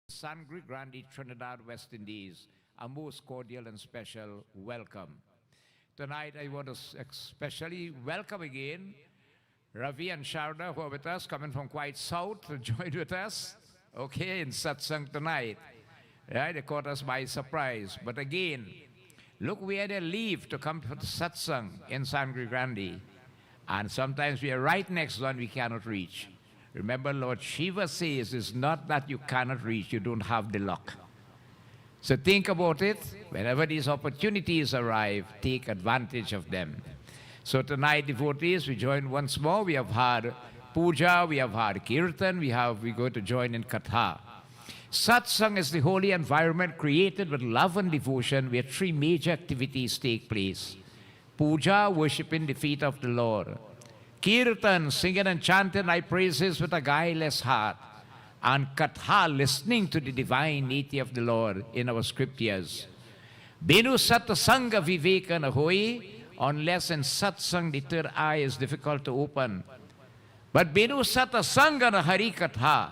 Sant Grande, Trinidad, West Indies, a most cordial and special welcome. Tonight I want to especially welcome again Ravi and Sharda, who are with us, coming from quite south to join with us, okay, in Satsang tonight. Right? They caught us by surprise. But again, look where they leave to come for the Satsang in Sant Grande. And sometimes we are right next to one we cannot reach. Remember, Lord Shiva says it's not that you cannot reach, you don't have the luck. So think about it. Whenever these opportunities arrive, take advantage of them. So tonight, devotees, we join once more. We have had puja, we have had kirtan, we're going to join in katha. Satsang is the holy environment created with love and devotion where three major activities take place. Puja, worshiping the feet of the Lord. Kirtan, singing and chanting thy praises with a guileless heart. And katha, listening to the divine niti of the Lord in our scriptures. Binu satsanga viveka na hoi, unless in satsang the third eye is difficult to open. But binu satsanga na hari katha,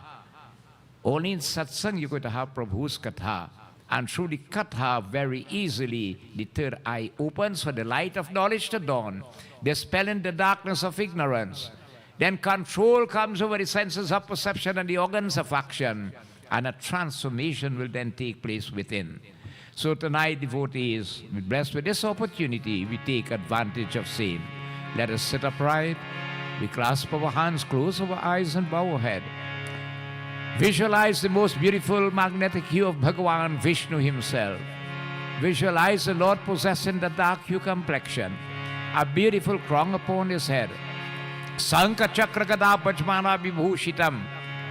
only in satsang you're going to have Prabhu's katha. And through the katha, very easily, the third eye opens for the light of knowledge to dawn, dispelling the darkness of ignorance. Then control comes over the senses of perception and the organs of action, and a transformation will then take place within. So tonight, devotees, blessed with this opportunity, we take advantage of same. Let us sit upright, we clasp our hands, close our eyes, and bow our head. Visualize the most beautiful magnetic hue of Bhagavan Vishnu himself. Visualize the Lord possessing the dark hue complexion, a beautiful crown upon his head. Sankha Chakra Gada Pachmana Vibhushitam.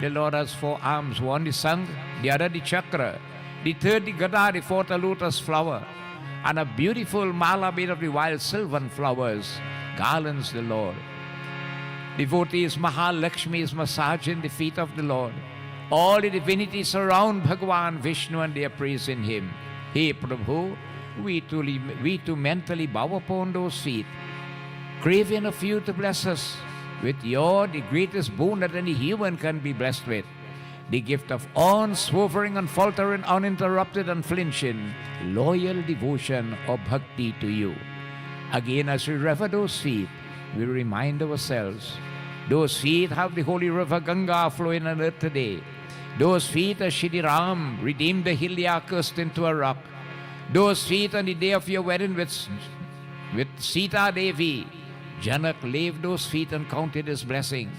The Lord has four arms, one the Sankh, the other the Chakra, the third the Gada, the fourth a lotus flower, and a beautiful mala made of the wild sylvan flowers garlands the Lord. Devotees, Maha Lakshmi is massaging the feet of the Lord. All the divinities surround Bhagavan Vishnu and they are praising him. Hey Prabhu, we too mentally bow upon those feet, craving of you to bless us with your, the greatest boon that any human can be blessed with, the gift of unswerving, unfaltering, uninterrupted, unflinching, loyal devotion or bhakti to you. Again, as we rever those feet, we remind ourselves, those feet have the holy river Ganga flowing on earth today. Those feet, as Shri Ram redeemed the Hilyakust into a rock. Those feet on the day of your wedding with Sita Devi, Janak laved those feet and counted his blessing.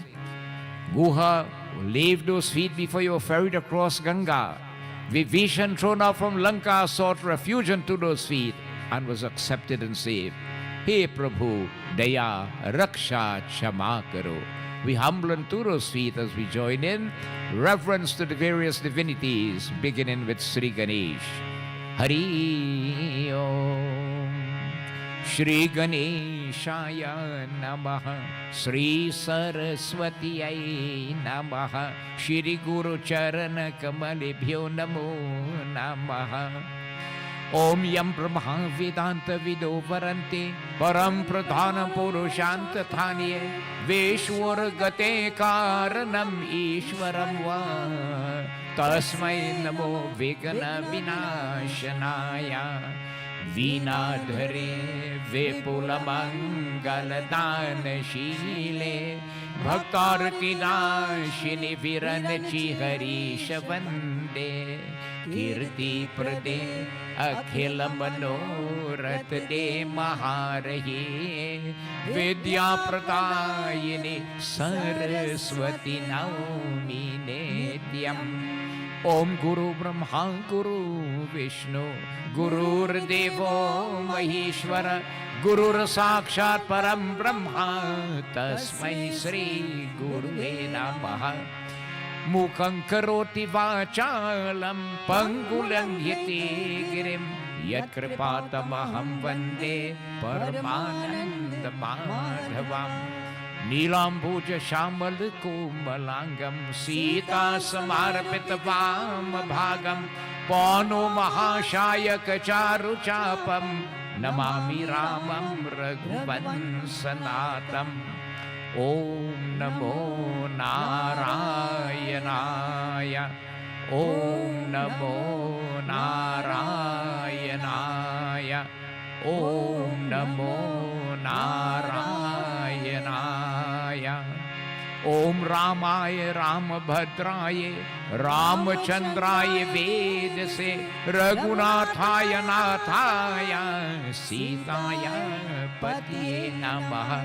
Guha laved those feet before you were ferried across Ganga. Vibhishan, thrown out from Lanka, sought refuge unto those feet and was accepted and saved. Hey Prabhu, Daya, Raksha, Kshama Karo. We humble unto those feet as we join in reverence to the various divinities, beginning with Sri Ganesh. Hari Om. Shri Ganeshaya Namaha. Shri Saraswatiyai Namaha. Shri Guru Charana Kamalibhyo Namo Namaha. Om Yam Brahma Vedanta Vido Varante Param Pradhana Purushanta Thanye Veshwar Gate Karanam Ishwaram Va Tasmai Namo Vigana Vinashanaya Vinadhare Vipula Mangaladana Shile Bhaktarti Dashini Viranachi Harisha Vande Kirti Prade Akhila Manorat De Maharahi Vidya Pradayini Saraswati Naumi Netyam. Om Guru Brahma Guru Vishnu Gurur Devo Maheshwara Gurur Sakshat Param Brahma Tasmai Sri Guruve Namaha. Mukham karoti vachalam pangulang yati girim yat kripatamaham vande paramananda madhavam Nilambuja shamal kumalangam Sita samarpitavam bhagam Pano mahashaya kacharu chapam Namami ramam raghuvan sanatam Om Namo Narayanaya Om Namo Narayanaya. Om Namo Narayanaya. Om Ramaya Ramabhadraya Ramachandraya Vedase Raghunathaya Nathaya Sitaya Patiye Namaha.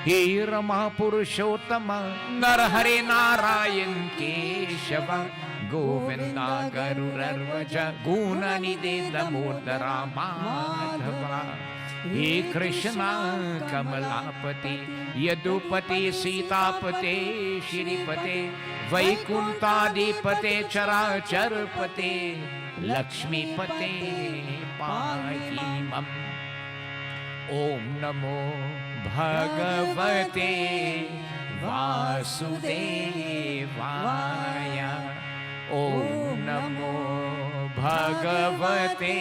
He Rama Purushottama Narhare Narayan Keshava Govinda Garuda Gunanide Damodara Madhava. He Krishna Kamalapati Yadupati Sitapate Shiripate Vaikuntadipate Characharpate Lakshmipate Pahimam. Om Namo Bhagavate Vasudevaya. Om Namo Bhagavate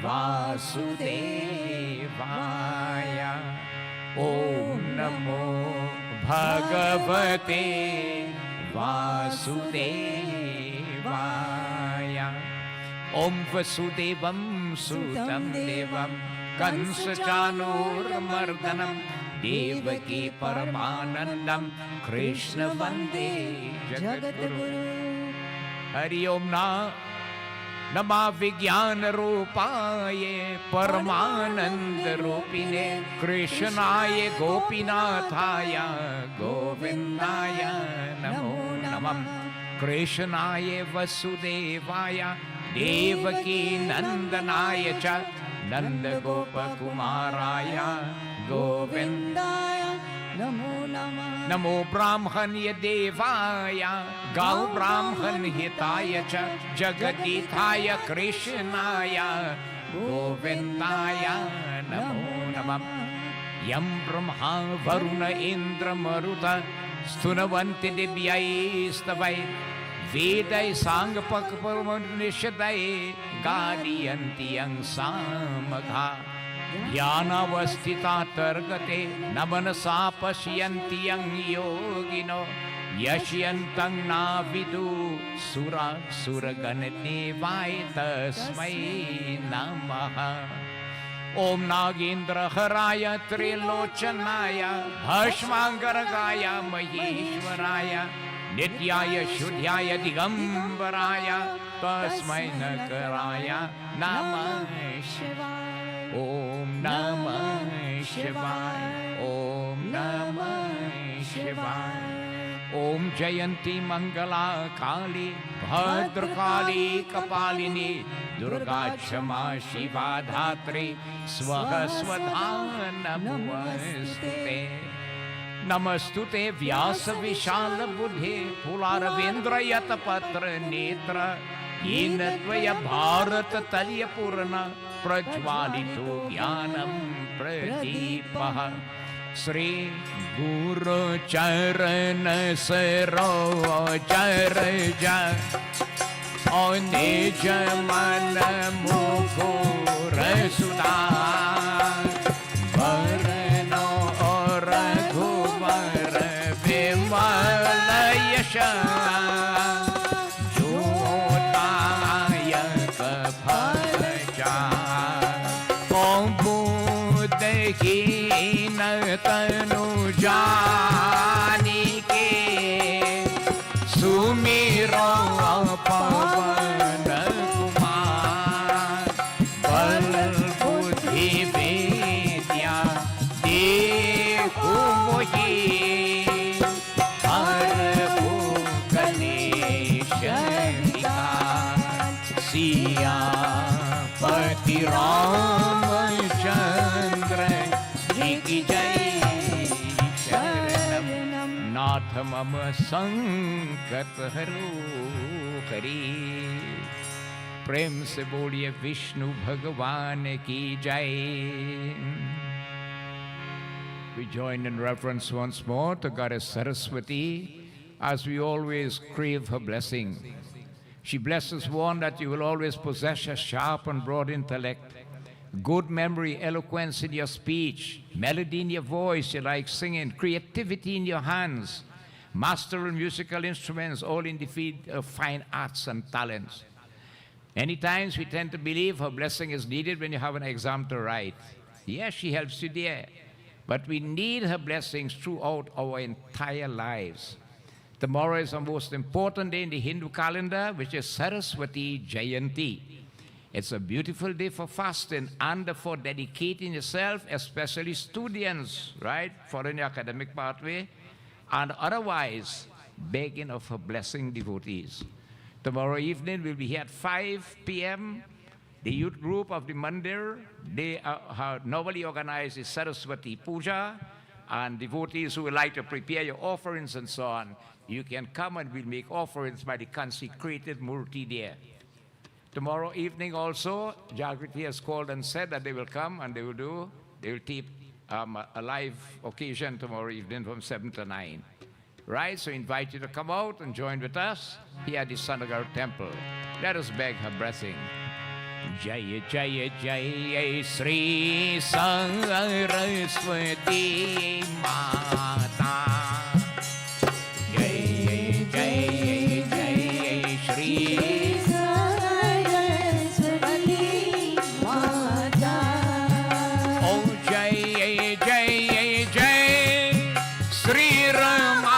Vasudevaya. Om Namo Bhagavate Vasudevaya. Om Vasudevam Sutam Devam Kansachanurmardanam Devaki Paramanandam Krishna Vande Jagadguru. Hari Om Nama Vijnana Rupaye Paramananda Rupine Krishnaye Gopinathaya Govindaya Namo Namam. Krishnaye Vasudevaya Devaki Nandanaya Cha Nanda Gopa Kumaraya Govindaya Namo Namah. Namo Brahmanya Devaya Gau Brahman Hitaya Cha Jagadithaya Krishnaya Govindaya Namo Namah. Yam Brahma Varuna Indra Maruta Stunavanti Divyai Stavai Vedai Sangpak Paramanishadai Gadiyanti Yang Samagha Jnanavastita Targate Namanasa Pashyanti Yang Yogino Yashyantang Navidu Sura Suraganati Vaitasmai Namaha. Om Nagendra Haraya Trilochanaya Bhashmangaragaya Maheshwaraya Nityaya Shuddhyaya Digambaraya Tasmai Nakaraya Namah Shivaya. Om Namah Shivaya. Om Namah Shivaya. Om Jayanti Mangala Kali Bhadrakali Kapalini Durga Kshama Shiva Dhatri Swaha Swadha Namastute. Namastute Vyasa Vishala Buddhe Pularavendra Yatapatra Netra Yenatvaya Bharata Talya Purana Prajvalito Jnanam Pradipaha. Sri Guru Charana Saroja O Nija Mana Mukura Sudha Varano Raghuvara Vimala Yasha Jodaya Kaphaja Om Buddha Hina Tanu Jani Ke Sumiro Pavan Kumar Bal Buddhi Vidya Dekhu Mohi Harpu Ganesha Siya Pati Ramachandra Ki Jai Sharanam Nath Mama Sankat Haro Hari. प्रेम से बोलिए विष्णु भगवान की जय. We join in reverence once more to Goddess Saraswati as we always crave her blessing. She blesses one that you will always possess a sharp and broad intellect, good memory, eloquence in your speech, melody in your voice, you like singing, creativity in your hands, masterful musical instruments, all in the field of fine arts and talents. Many times we tend to believe her blessing is needed when you have an exam to write. Yes, she helps you there. But we need her blessings throughout our entire lives. Tomorrow is the most important day in the Hindu calendar, which is Saraswati Jayanti. It's a beautiful day for fasting and for dedicating yourself, especially students, right, following the academic pathway, and otherwise begging of her blessing devotees. Tomorrow evening we'll be here at 5 p.m. The youth group of the Mandir, they have normally organized the Saraswati Puja, and devotees who would like to prepare your offerings and so on, you can come and we'll make offerings by the consecrated Murti there. Tomorrow evening also, Jagriti has called and said that they will come and they will keep a live occasion tomorrow evening from 7 to 9. Right, so I invite you to come out and join with us here at the Nagar temple. Let us beg her blessing. Jaya Jaya Jaya Sri Saraswati Mata. Jaya Jaya Jaya Sri Saraswati Mata. Oh Jaya Jaya Jaya Sri Rama.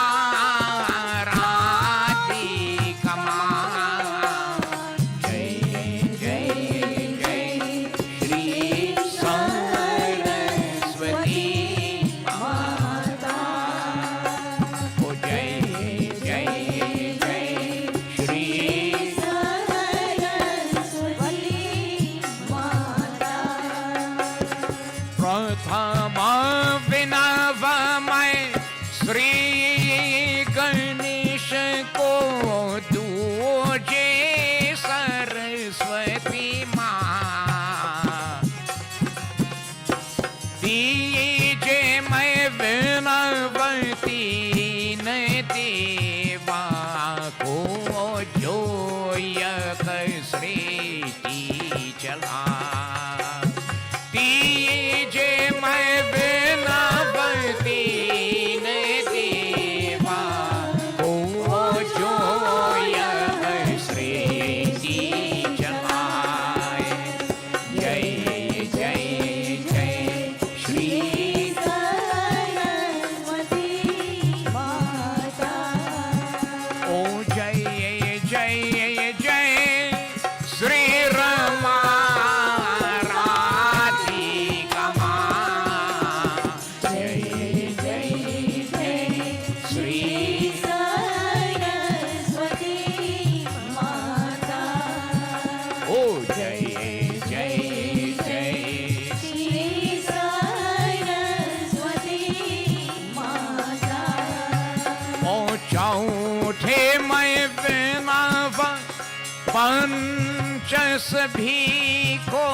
सभी को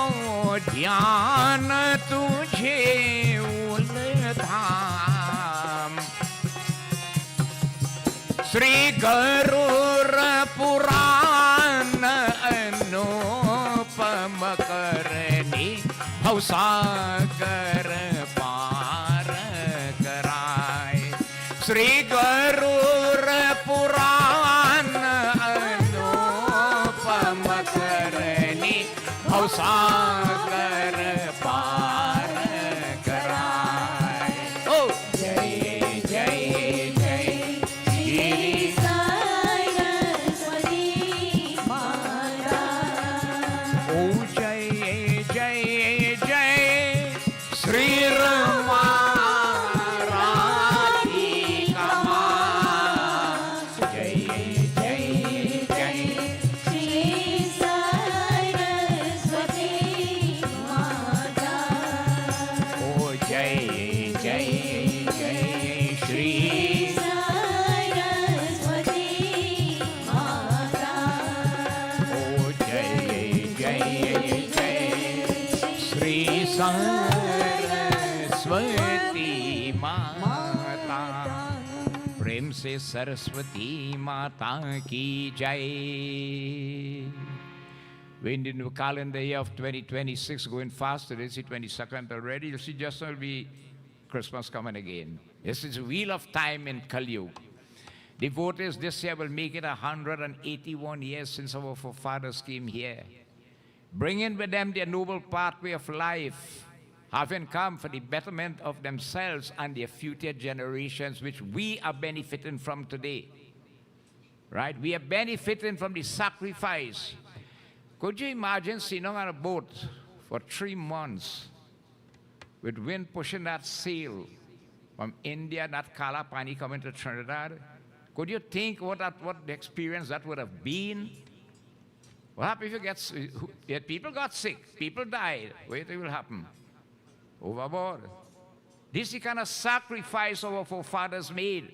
ध्यान तुझे उलधाम श्री गरुड़ पुराण अनुपम करनी भवसागर पार कराए श्री गरुड़ पुराण अनुपम करनी भवसागर पार कराए ओ जय जय जय श्री सरस्वती माता ओ जय जय जय श्री रमा सरस्वती माता प्रेम से सरस्वती माता की जय. We're in the new calendar year of 2026 going fast. Today is the 22nd already. You'll see just will be Christmas coming again. This is a wheel of time in Kali Yuga. Devotees, this year will make it 181 years since our forefathers came here, bringing with them their noble pathway of life, having come for the betterment of themselves and their future generations, which we are benefiting from today. Right? We are benefiting from the sacrifice. Could you imagine sitting on a boat for 3 months with wind pushing that sail from India, that Kala Pani coming to Trinidad? Could you think what the experience that would have been? What happened if people got sick, people died? What will happen? Overboard. This is the kind of sacrifice our forefathers made.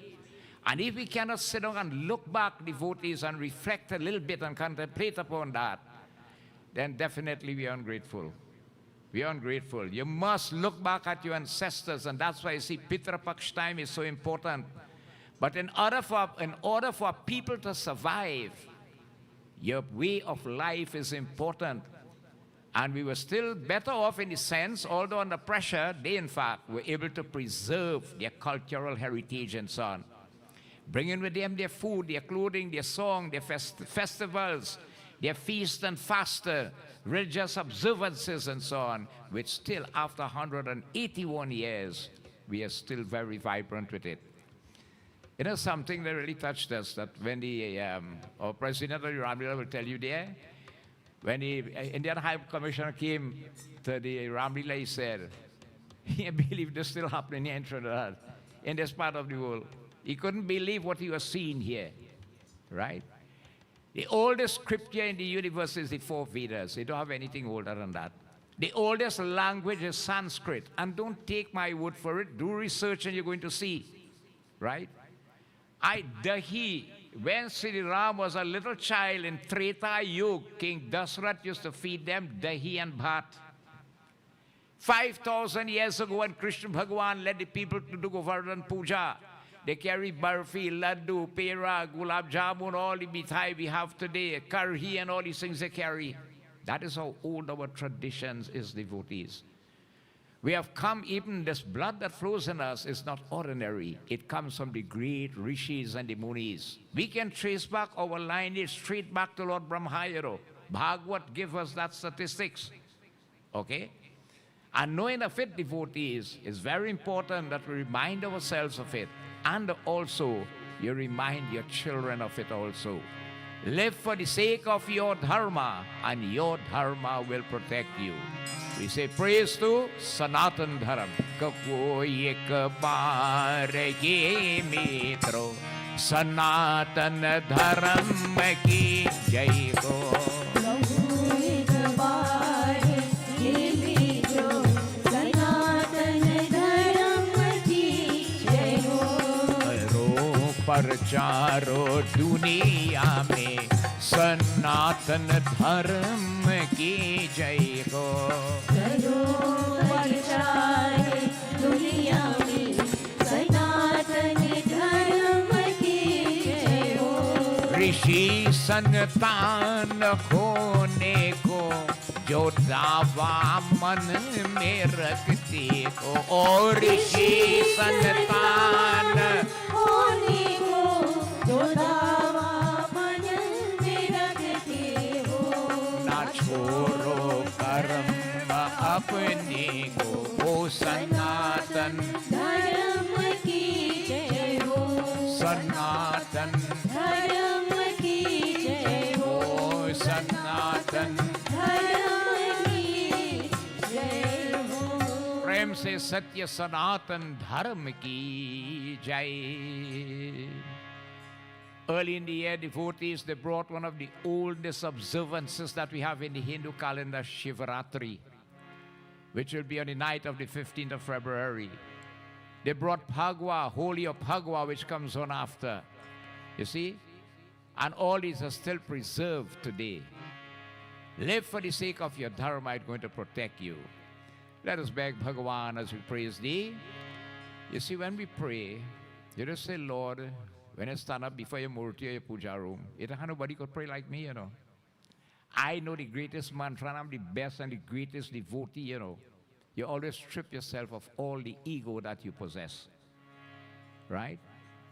And if we cannot sit down and look back, devotees, and reflect a little bit and contemplate upon that, then definitely we are ungrateful. We are ungrateful. You must look back at your ancestors, and that's why you see Pitra Paksh time is so important. But in order for people to survive, your way of life is important. And we were still better off in the sense, although under pressure, they in fact were able to preserve their cultural heritage and so on. Bringing with them their food, their clothing, their song, their festivals, their feast and fast, religious observances and so on, which still after 181 years, we are still very vibrant with it. You know, something that really touched us, that when our president of the Ram Leela will tell you there, when the Indian High Commissioner came to the Ram Leela, he said, he believed this still happening here in Trinidad, in this part of the world. He couldn't believe what he was seeing here, right? The oldest scripture in the universe is the 4 Vedas. They don't have anything older than that. The oldest language is Sanskrit. And don't take my word for it. Do research and you're going to see, right? Dahi, when Sri Ram was a little child in Treta Yuga, King Dasrath used to feed them dahi and bhat. 5,000 years ago, when Krishna Bhagavan led the people to do Govardhan Puja, they carry barfi, laddu, pera, gulab jamun, all the mithai we have today, karhi and all these things they carry. That is how old our traditions is, devotees. We have come, even this blood that flows in us is not ordinary. It comes from the great rishis and the munis. We can trace back our lineage straight back to Lord Brahmayaro. Bhagavad gives us that statistics. Okay? And knowing of it, devotees, is very important that we remind ourselves of it. And also, you remind your children of it also. Live for the sake of your dharma, and your dharma will protect you. We say praise to Sanatan Dharam. Kako ek baar ye mitro, Sanatan Dharam ki jai ho. चारों दुनिया में सनातन धर्म की जय हो। दुनिया में सनातन धर्म की जय हो। ऋषि संतान होने को जो दावा मन में रखते हो, और ऋषि संतान होने जो दावा मन में रखते हो, ना छोड़ो कर्म अपने को, ओ सनातन धर्म की जय हो। सनातन धर्म की जय हो। सनातन धर्म की जय हो। प्रेम से सत्य सनातन धर्म की जय। Early in the year, devotees, they brought one of the oldest observances that we have in the Hindu calendar, Shivaratri, which will be on the night of the 15th of February. They brought Phagwa, Holy of Phagwa, which comes on after. You see? And all these are still preserved today. Live for the sake of your dharma, it's going to protect you. Let us beg Bhagavan as we praise thee. You see, when we pray, you just say, Lord, when I stand up before your murti or your puja room, nobody could pray like me, you know. I know the greatest mantra, and I'm the best and the greatest devotee, you know. You always strip yourself of all the ego that you possess, right?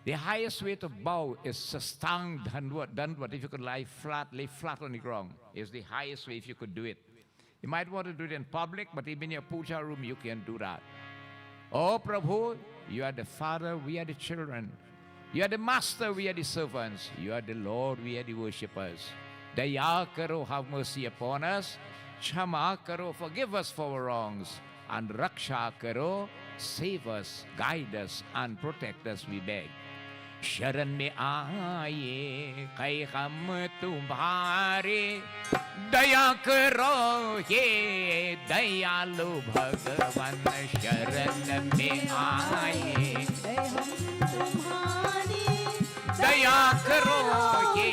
The highest way to bow is Satsangh Dandvat. If you could lay flat on the ground, is the highest way if you could do it. You might want to do it in public, but even in your puja room, you can do that. Oh, Prabhu, you are the Father, we are the children. You are the Master, we are the servants. You are the Lord, we are the worshippers. Daya karo, have mercy upon us. Kshama karo, forgive us for our wrongs. And Raksha karo, save us, guide us, and protect us, we beg. शरण में आए कई हम तुम्हारे दया करो ये दयालु भगवान शरण में आए दया करो ये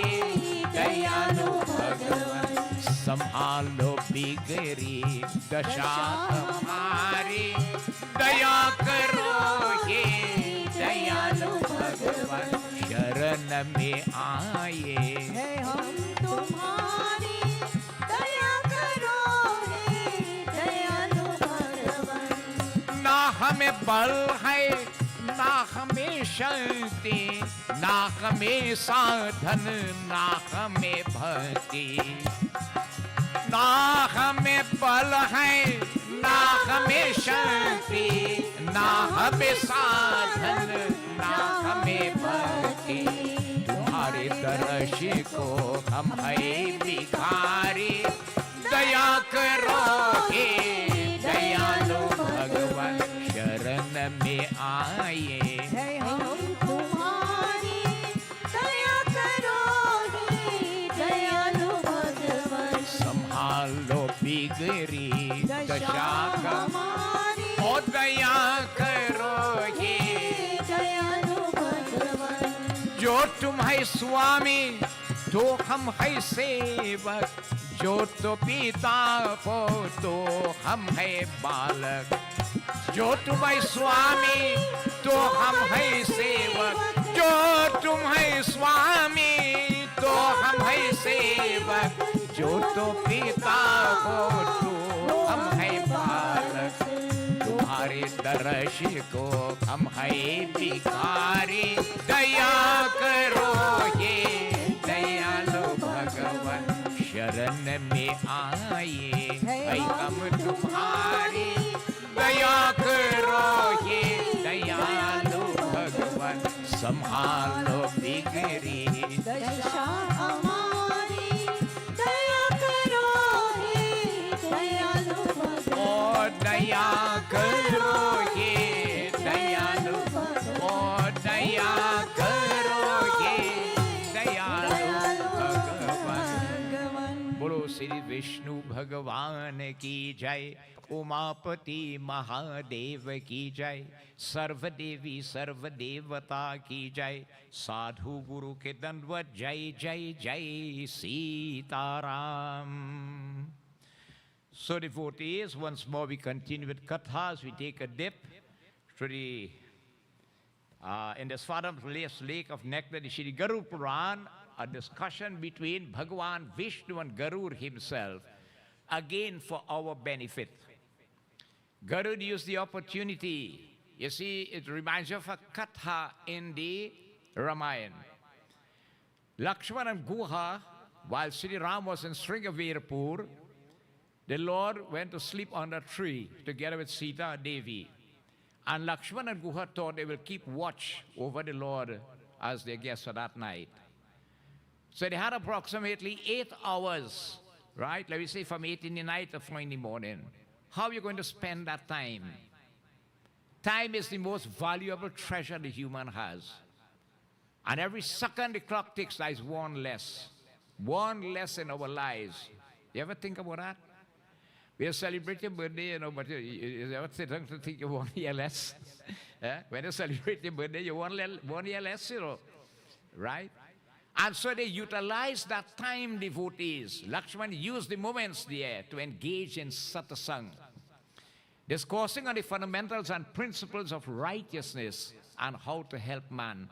दयालु भगवान संभालो बिगड़ी दशा हमारी दया करो ये दयालु भगवान शरण में आए हम तुम्हारी दया करो हे दयालु भगवान। ना हमें बल है ना हमें शक्ति ना हमें साधन ना हमें भक्ति ना हमें बल है ना हमें शक्ति ना हमें साधन ना हमें भक्ति तुम्हारे दर्श को हम है भिखारी दया करो हे दयालु भगवान शरण में आए हम तुम्हारी दया करो हे दयालु भगवान संभालो बिगड़ी दशा हमारी ओ दया करो हे दयालु भगवान। जो तुम है स्वामी तो हम है सेवक जो तो पिता को तो हम है बालक जो तुम है स्वामी तो हम है सेवक जो तुम है स्वामी तो हम है सेवक जो तो पिता को तो हम है बालक तुम्हारे दर्श को हम है भिखारी दया करो ये दयालु भगवान शरण में आए है हम तुम्हारी दया करो ये दयालु भगवान संभालो बिगड़ी दशा हमारी दया करो हे दयालु भगवान। ओ दया करो ये दयालु ओ दया करो ये दयालु भगवान। बोलो श्री विष्णु भगवान की जय उमापति महादेव की जय सर्वदेवी सर्वदेवता की जय साधु गुरु के दंडवत जय जय जय Sitaram. So devotees, once more we continue with kathas. We take a dip to the in this fathomless lake of nectar, the Shri Garuda Purana, a discussion between Bhagavan Vishnu and Garuda himself, again for our benefit. Garuda used the opportunity. You see, it reminds you of a katha in the Ramayana. Lakshmana and Guha, while Sri Ram was in Sringavirapur, the Lord went to sleep on a tree together with Sita Devi. And Lakshmana and Guha thought they will keep watch over the Lord as their guests for that night. So they had approximately 8 hours, right? Let me say from 8 in the night to 4 in the morning. How are you going to spend that time? Time is the most valuable treasure the human has. And every second the clock ticks, there is one less. One less in our lives. You ever think about that? We are celebrating birthday, you know, but you ever think you 1 year less? When you celebrate your birthday, you 1 year less, you know, right? And so they utilize that time, devotees. Lakshman used the moments there to engage in satsang, discoursing on the fundamentals and principles of righteousness and how to help man.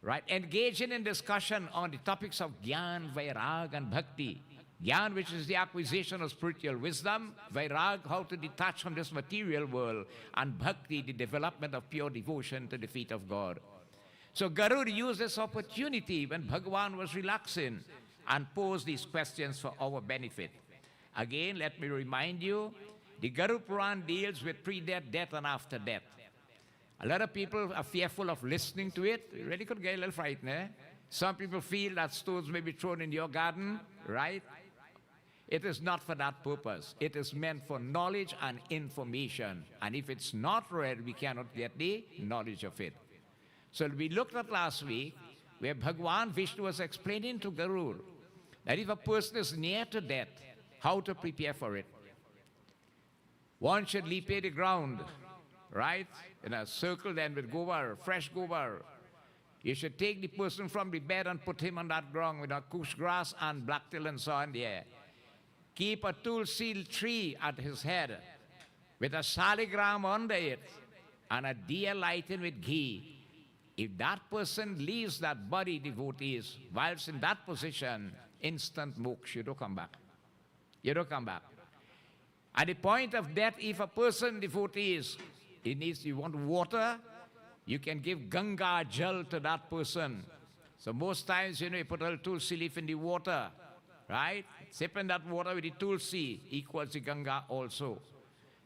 Right? Engaging in discussion on the topics of Gyan, Vairag, and Bhakti. Gyan, which is the acquisition of spiritual wisdom. Vairag, how to detach from this material world. And Bhakti, the development of pure devotion to the feet of God. So Garuda used this opportunity when Bhagavan was relaxing and posed these questions for our benefit. Again, let me remind you, the Garuda Purana deals with pre-death, death, and after death. A lot of people are fearful of listening to it. You really could get a little frightened, eh? Some people feel that stones may be thrown in your garden, right? It is not for that purpose. It is meant for knowledge and information. And if it's not read, we cannot get the knowledge of it. So we looked at last week where Bhagavan Vishnu was explaining to Garuda that if a person is near to death, how to prepare for it. One should leap the ground, right? In a circle then with gobar, fresh gobar. You should take the person from the bed and put him on that ground with a kush grass and blacktail and so on there. Keep a tulsi tree at his head with a saligram under it and a diya lighted with ghee. If that person leaves that body, devotees, whilst in that position, instant moksha, you don't come back. You don't come back. At the point of death, if a person, devotees, you want water, you can give Ganga Jal to that person. So most times, you put a little tulsi leaf in the water, right? Sipping that water with the tulsi equals the Ganga also.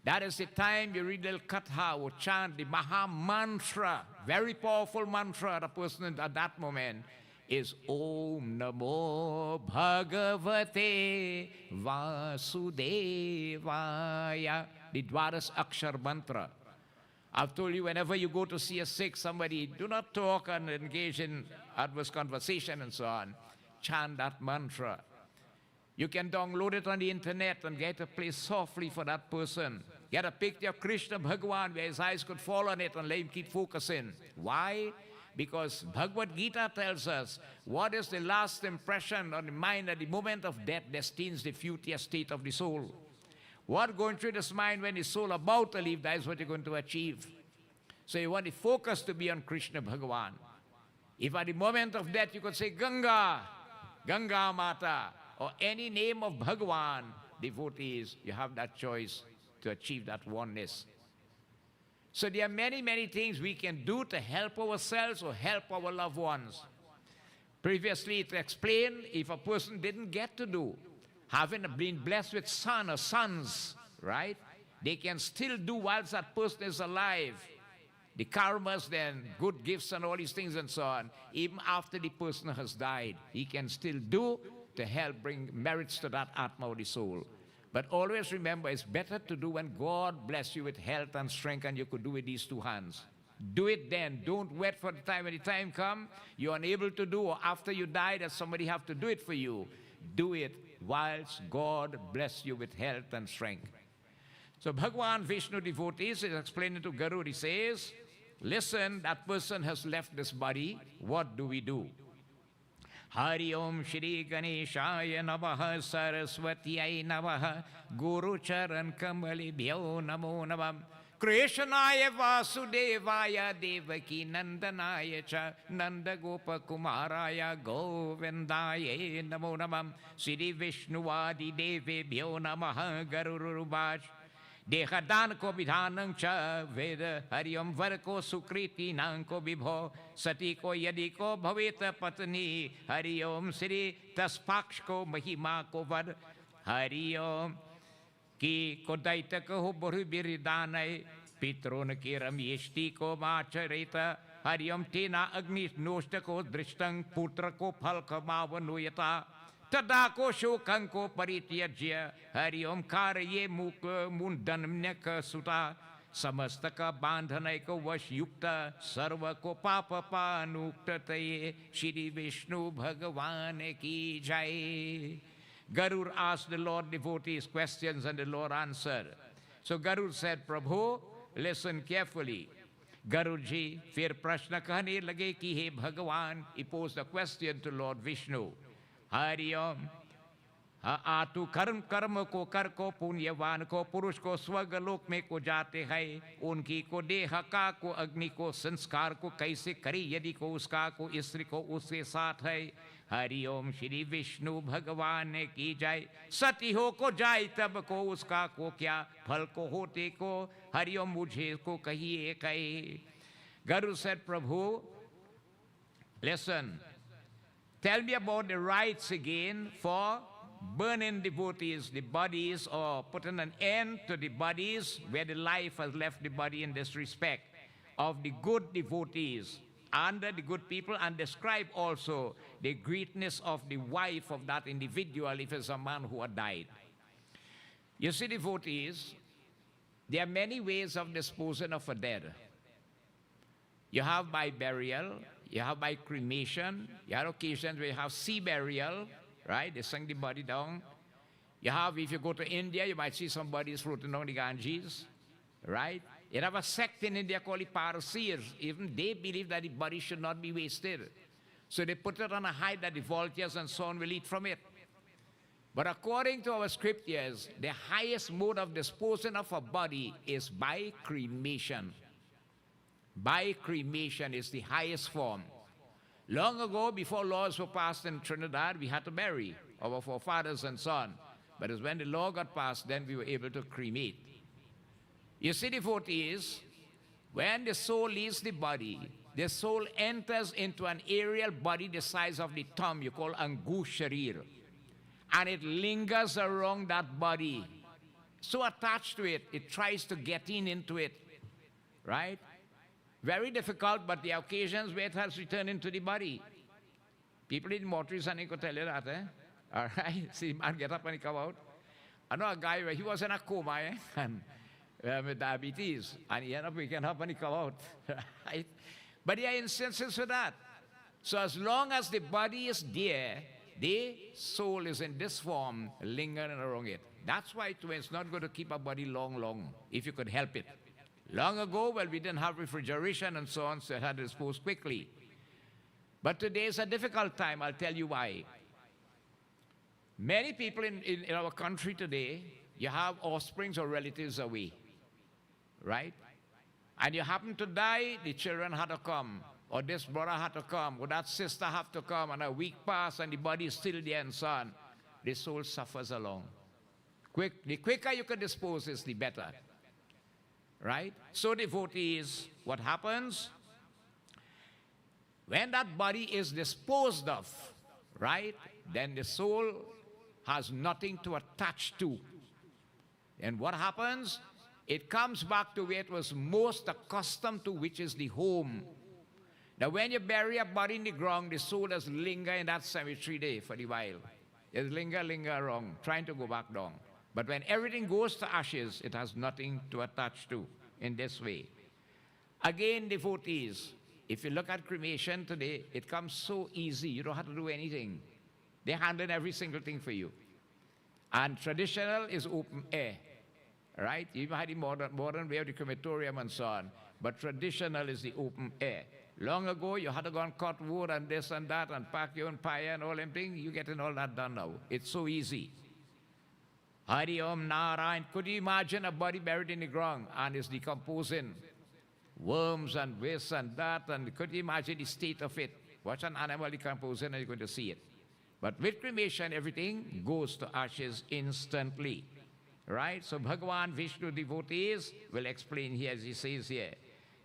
That is the time you read a little katha or chant the Maha Mantra, very powerful mantra. The person at that moment is Om Namo Bhagavate Vasudevaya, the Dwaras Akshar mantra. I've told you, whenever you go to see a sick somebody, do not talk and engage in adverse conversation and so on. Chant that mantra. You can download it on the internet and get a place softly for that person. Get a picture of Krishna Bhagavan where his eyes could fall on it and let him keep focusing. Why? Because Bhagavad Gita tells us what is the last impression on the mind at the moment of death destines the future state of the soul. What going through this mind when the soul about to leave, that is what you're going to achieve. So you want the focus to be on Krishna Bhagavan. If at the moment of death you could say Ganga, Ganga Mata, or any name of Bhagavan, devotees, you have that choice to achieve that oneness. So there are many, many things we can do to help ourselves or help our loved ones. Previously, to explain, if a person didn't get to do, having been blessed with son or sons, right? They can still do whilst that person is alive. The karmas then, good gifts and all these things and so on. Even after the person has died, he can still do to help bring merits to that atma or the soul. But always remember, it's better to do when God bless you with health and strength and you could do with these two hands. Do it then. Don't wait for the time. When the time comes, you're unable to do, or after you die, that somebody have to do it for you. Do it whilst God bless you with health and strength. So Bhagavan Vishnu devotees is explaining to Garuda. He says, listen, that person has left this body. What do we do? Hari Om Shri Ganeshaya Namaha Saraswatyai Namaha Guru Charan Kamali Bhyo Namo Namam Krishnaya Vasudevaya Devaki Nandanaya Cha Nanda Gopa Kumaraya Govindaya Namo Namam Sri Vishnuvadi Deve Bhyo Namaha Garurubaj Dehadan ko vidhanang cha veda Hariom var ko sukriti nang ko vibho Sati ko yadi ko bhaveta patni Hariom Sri taspaksh ko mahima ko vad Hariom ki ko daita ko boru biridanay Pitron ki ramyeshti ko macharita Hariom tina agni noshta ko drishtang putra ko phal kamavanuyata Tadako shokanko parityajya Hariom karye mukha mundanmnyaka suta Samastaka bandhanayko vashyukta Sarva ko papa panuktaye Shri Vishnu Bhagavan ki jai. Garuda asked the Lord devotees questions and the Lord answered. So Garuda said, Prabhu, listen carefully. Garudaji, fir prashna kahne lage ki he Bhagavan. He posed a question to Lord Vishnu. Hari Om. आतु कर्म कर्म को कर को पुण्यवान को पुरुष को स्वर्गलोक में को जाते हैं उनकी को देह का को अग्नि को संस्कार को कैसे करी यदि को उसका को स्त्री को उसके साथ है हरि ओम श्री विष्णु भगवान की जाए सती हो को जाए तब को उसका को क्या फल को होते को हरि ओम मुझे को कहिए कहे Garuda said, Prabhu, Listen, tell me about the rites again for burning devotees, the bodies, or putting an end to the bodies where the life has left the body in this respect of the good devotees under the good people, and describe also the greatness of the wife of that individual if it's a man who had died. You see, devotees, there are many ways of disposing of a dead. You have by burial, you have by cremation, you have occasions where you have sea burial, right? They sink the body down. You have, if you go to India, you might see some bodies floating down the Ganges, right? You have a sect in India called the Parseers. Even they believe that the body should not be wasted. So they put it on a hide that the vultures and so on will eat from it. But according to our scriptures, the highest mode of disposing of a body is by cremation. By cremation is the highest form. Long ago, before laws were passed in Trinidad, we had to bury our forefathers and so on. But it's when the law got passed, then we were able to cremate. You see, devotees, when the soul leaves the body, the soul enters into an aerial body the size of the thumb, you call Angush Sharir. And it lingers around that body. So attached to it, it tries to get into it. Right? Very difficult, but the occasions where it has returned into the body. People in mortuaries, and they could tell you that, eh? All right? See, man get up and he come out. I know a guy where he was in a coma, and with diabetes, and he ended up waking up and he come out. Right? But there are instances for that. So as long as the body is there, the soul is in this form, lingering around it. That's why it's not going to keep a body long, if you could help it. Long ago, well, we didn't have refrigeration and so on, so it had to dispose quickly. But today is a difficult time, I'll tell you why. Many people in our country today, you have offsprings or relatives away, right? And you happen to die, the children had to come, or this brother had to come, or that sister have to come, and a week pass and the body is still there and so on. The soul suffers along. The quicker you can dispose is the better. Right? So devotees, what happens? When that body is disposed of, right, then the soul has nothing to attach to. And what happens? It comes back to where it was most accustomed to, which is the home. Now when you bury a body in the ground, the soul does linger in that cemetery there for a while. It linger around, trying to go back down. But when everything goes to ashes, it has nothing to attach to in this way. Again, devotees, if you look at cremation today, it comes so easy. You don't have to do anything. They handle every single thing for you. And traditional is open air, right? You had the modern way of the crematorium and so on. But traditional is the open air. Long ago, you had to go and cut wood and this and that and pack your own pyre and all them things. You're getting all that done now. It's so easy. Hari Om Narayan. Could you imagine a body buried in the ground and it's decomposing? Worms and this and that. And could you imagine the state of it? Watch an animal decomposing and you're going to see it. But with cremation, everything goes to ashes instantly. Right? So Bhagavan Vishnu devotees will explain here as he says here.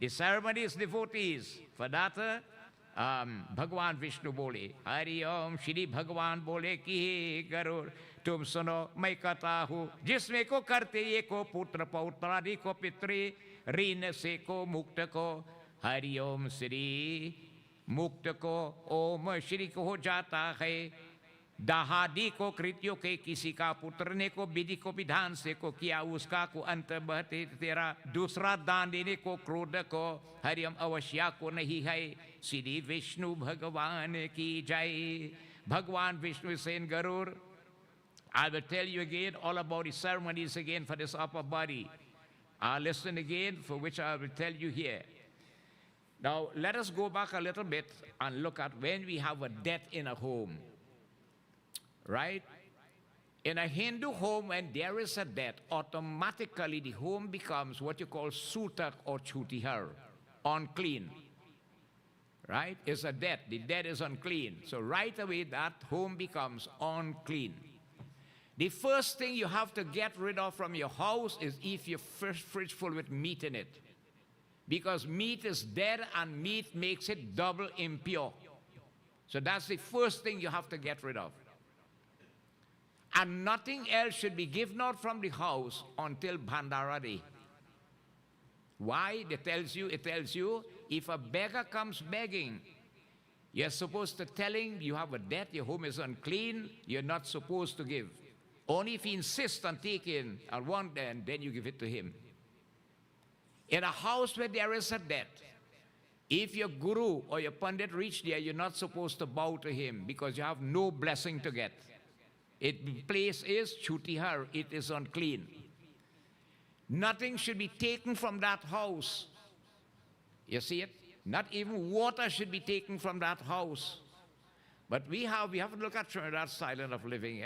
The ceremony is devotees. For that, Bhagavan Vishnu bole. Hari Om Shri Bhagavan bole ki Garud. तुम सुनो मैं कहता हूँ जिसमें को करते ये को पुत्र पौत्रादि को पितृ ऋण से को मुक्त को हरि ओम श्री मुक्त को ओम श्री को हो जाता है दाहादि को कृत्यों के किसी का पुत्र ने को विधि को विधान से को किया उसका को अंत बहते तेरा दूसरा दान देने को क्रोध को हरि ओम अवश्या को नहीं है श्री विष्णु भगवान की जय भगवान Vishnu Sen Garuda I will tell you again all about the ceremonies again for this upper body. Listen again, for which I will tell you here. Now, let us go back a little bit and look at when we have a death in a home. Right? In a Hindu home, when there is a death, automatically the home becomes what you call sutak or chutihar, unclean. Right? It's a death. The death is unclean. So right away, that home becomes unclean. The first thing you have to get rid of from your house is if your fridge full with meat in it. Because meat is dead and meat makes it double impure. So that's the first thing you have to get rid of. And nothing else should be given out from the house until Bhandara Day. Why? It tells you, if a beggar comes begging, you're supposed to tell him you have a debt, your home is unclean, you're not supposed to give. Only if he insists on taking at one end, then you give it to him. In a house where there is a debt, if your guru or your pandit reach there, you're not supposed to bow to him because you have no blessing to get. The place is chutihar, it is unclean. Nothing should be taken from that house. You see it? Not even water should be taken from that house. But we have to look at that style of living.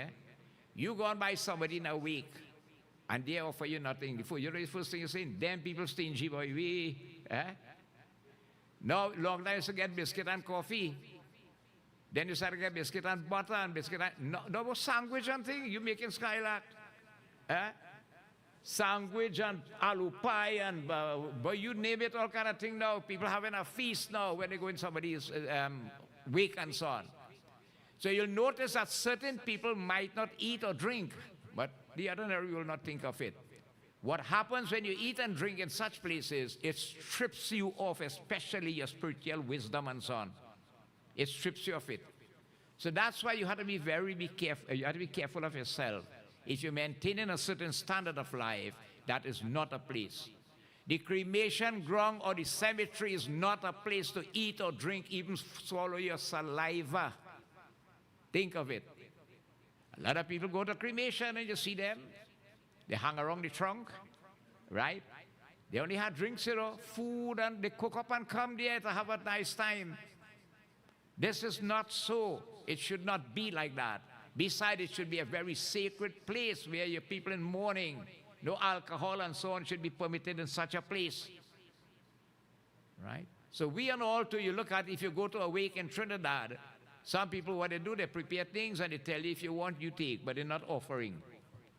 You go and buy somebody in a week, and they offer you nothing. Before you know the first thing you're saying, damn people stingy boy, Now, long time to get biscuit and coffee. Then you start to get biscuit and butter and biscuit and... No more sandwich and thing. You making skylark. Sandwich and aloo pie and... but you name it, all kind of thing now. People having a feast now when they go in somebody's wake and so on. So you'll notice that certain people might not eat or drink, but the ordinary will not think of it. What happens when you eat and drink in such places, it strips you of, especially your spiritual wisdom and so on. It strips you of it. So that's why you have to be careful. You have to be careful of yourself. If you're maintaining a certain standard of life, that is not a place. The cremation ground or the cemetery is not a place to eat or drink, even swallow your saliva. Think of it. A lot of people go to cremation and you see them. They hang around the trunk, right? They only have drinks, food, and they cook up and come there to have a nice time. This is not so. It should not be like that. Besides, it should be a very sacred place where your people in mourning, no alcohol and so on should be permitted in such a place. Right? So we and all too, you look at, if you go to a wake in Trinidad, some people, what they do, they prepare things and they tell you if you want, you take, but they're not offering.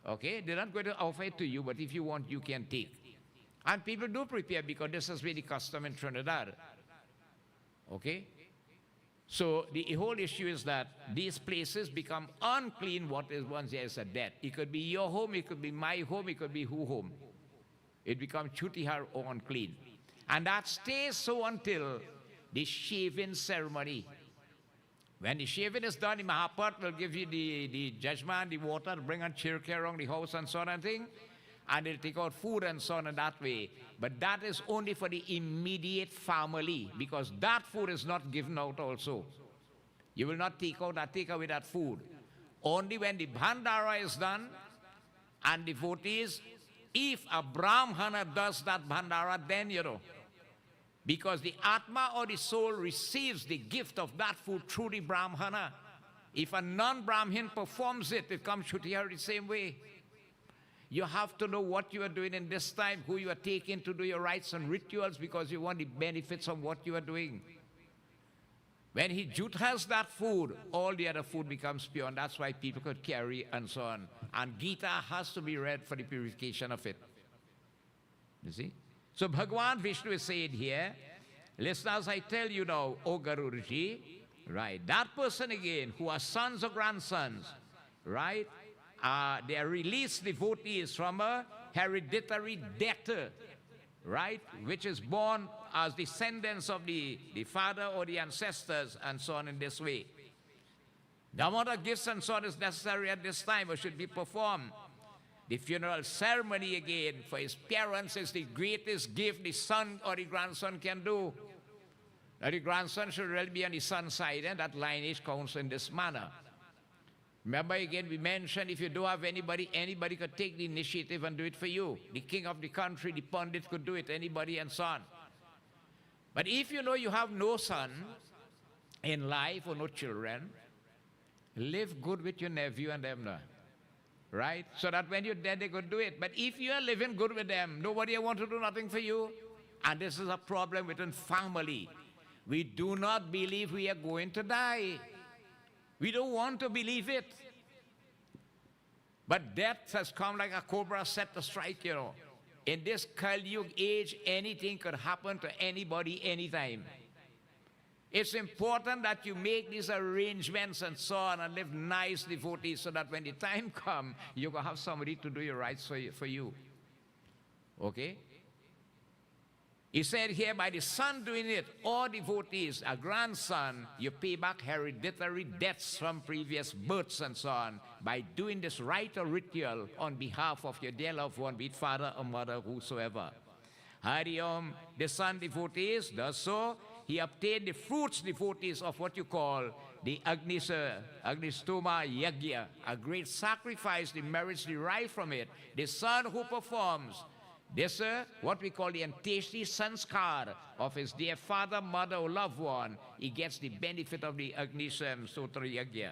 Okay? They're not going to offer it to you, but if you want, you can take. And people do prepare because this has been the custom in Trinidad. Okay? So the whole issue is that these places become unclean once there is a death. It could be your home, it could be my home, it could be who home. It becomes chutihar or unclean. And that stays so until the shaving ceremony. When the shaving is done, the Mahapat will give you the judgment, the water, bring on chirke around the house and so on and thing. And they'll take out food and so on in that way. But that is only for the immediate family, because that food is not given out also. You will not take away that food. Only when the Bhandara is done, and devotees, if a Brahmana does that Bhandara, then because the Atma or the soul receives the gift of that food through the Brahmana. If a non-Brahmin performs it, it comes chutihar the same way. You have to know what you are doing in this time, who you are taking to do your rites and rituals, because you want the benefits of what you are doing. When he juthas that food, all the other food becomes pure, and that's why people could carry and so on. And Gita has to be read for the purification of it. You see? So Bhagavan Vishnu is saying here, listeners, I tell you now, O Garudaji, right, that person again, who are sons or grandsons, right, they are released devotees from a hereditary debtor, right, which is born as descendants of the father or the ancestors and so on in this way. The amount of gifts and so on is necessary at this time or should be performed. The funeral ceremony again for his parents is the greatest gift the son or the grandson can do. Now the grandson should really be on the son's side, and that lineage counts in this manner. Remember again, we mentioned if you don't have anybody, anybody could take the initiative and do it for you. The king of the country, the pandit could do it, anybody and so on. But if you know you have no son in life or no children, live good with your nephew and them now. Right? So that when you're dead, they could do it. But if you are living good with them, nobody wants to do nothing for you. And this is a problem within family. We do not believe we are going to die. We don't want to believe it. But death has come like a cobra set to strike, In this Kali Yuga age, anything could happen to anybody, anytime. It's important that you make these arrangements and so on and live nice devotees so that when the time comes, you can have somebody to do your rights for you. Okay? He said here, by the son doing it, all devotees, a grandson, you pay back hereditary debts from previous births and so on by doing this rite or ritual on behalf of your dear loved one, be it father or mother, whosoever. Hari Om, the son devotees does so. He obtained the fruits, devotees, of what you call the Agnistoma Yagya, a great sacrifice, the merits derived from it. The son who performs this, what we call the Anteshti Sanskar of his dear father, mother, or loved one, he gets the benefit of the Agnisam Sutra Yagya.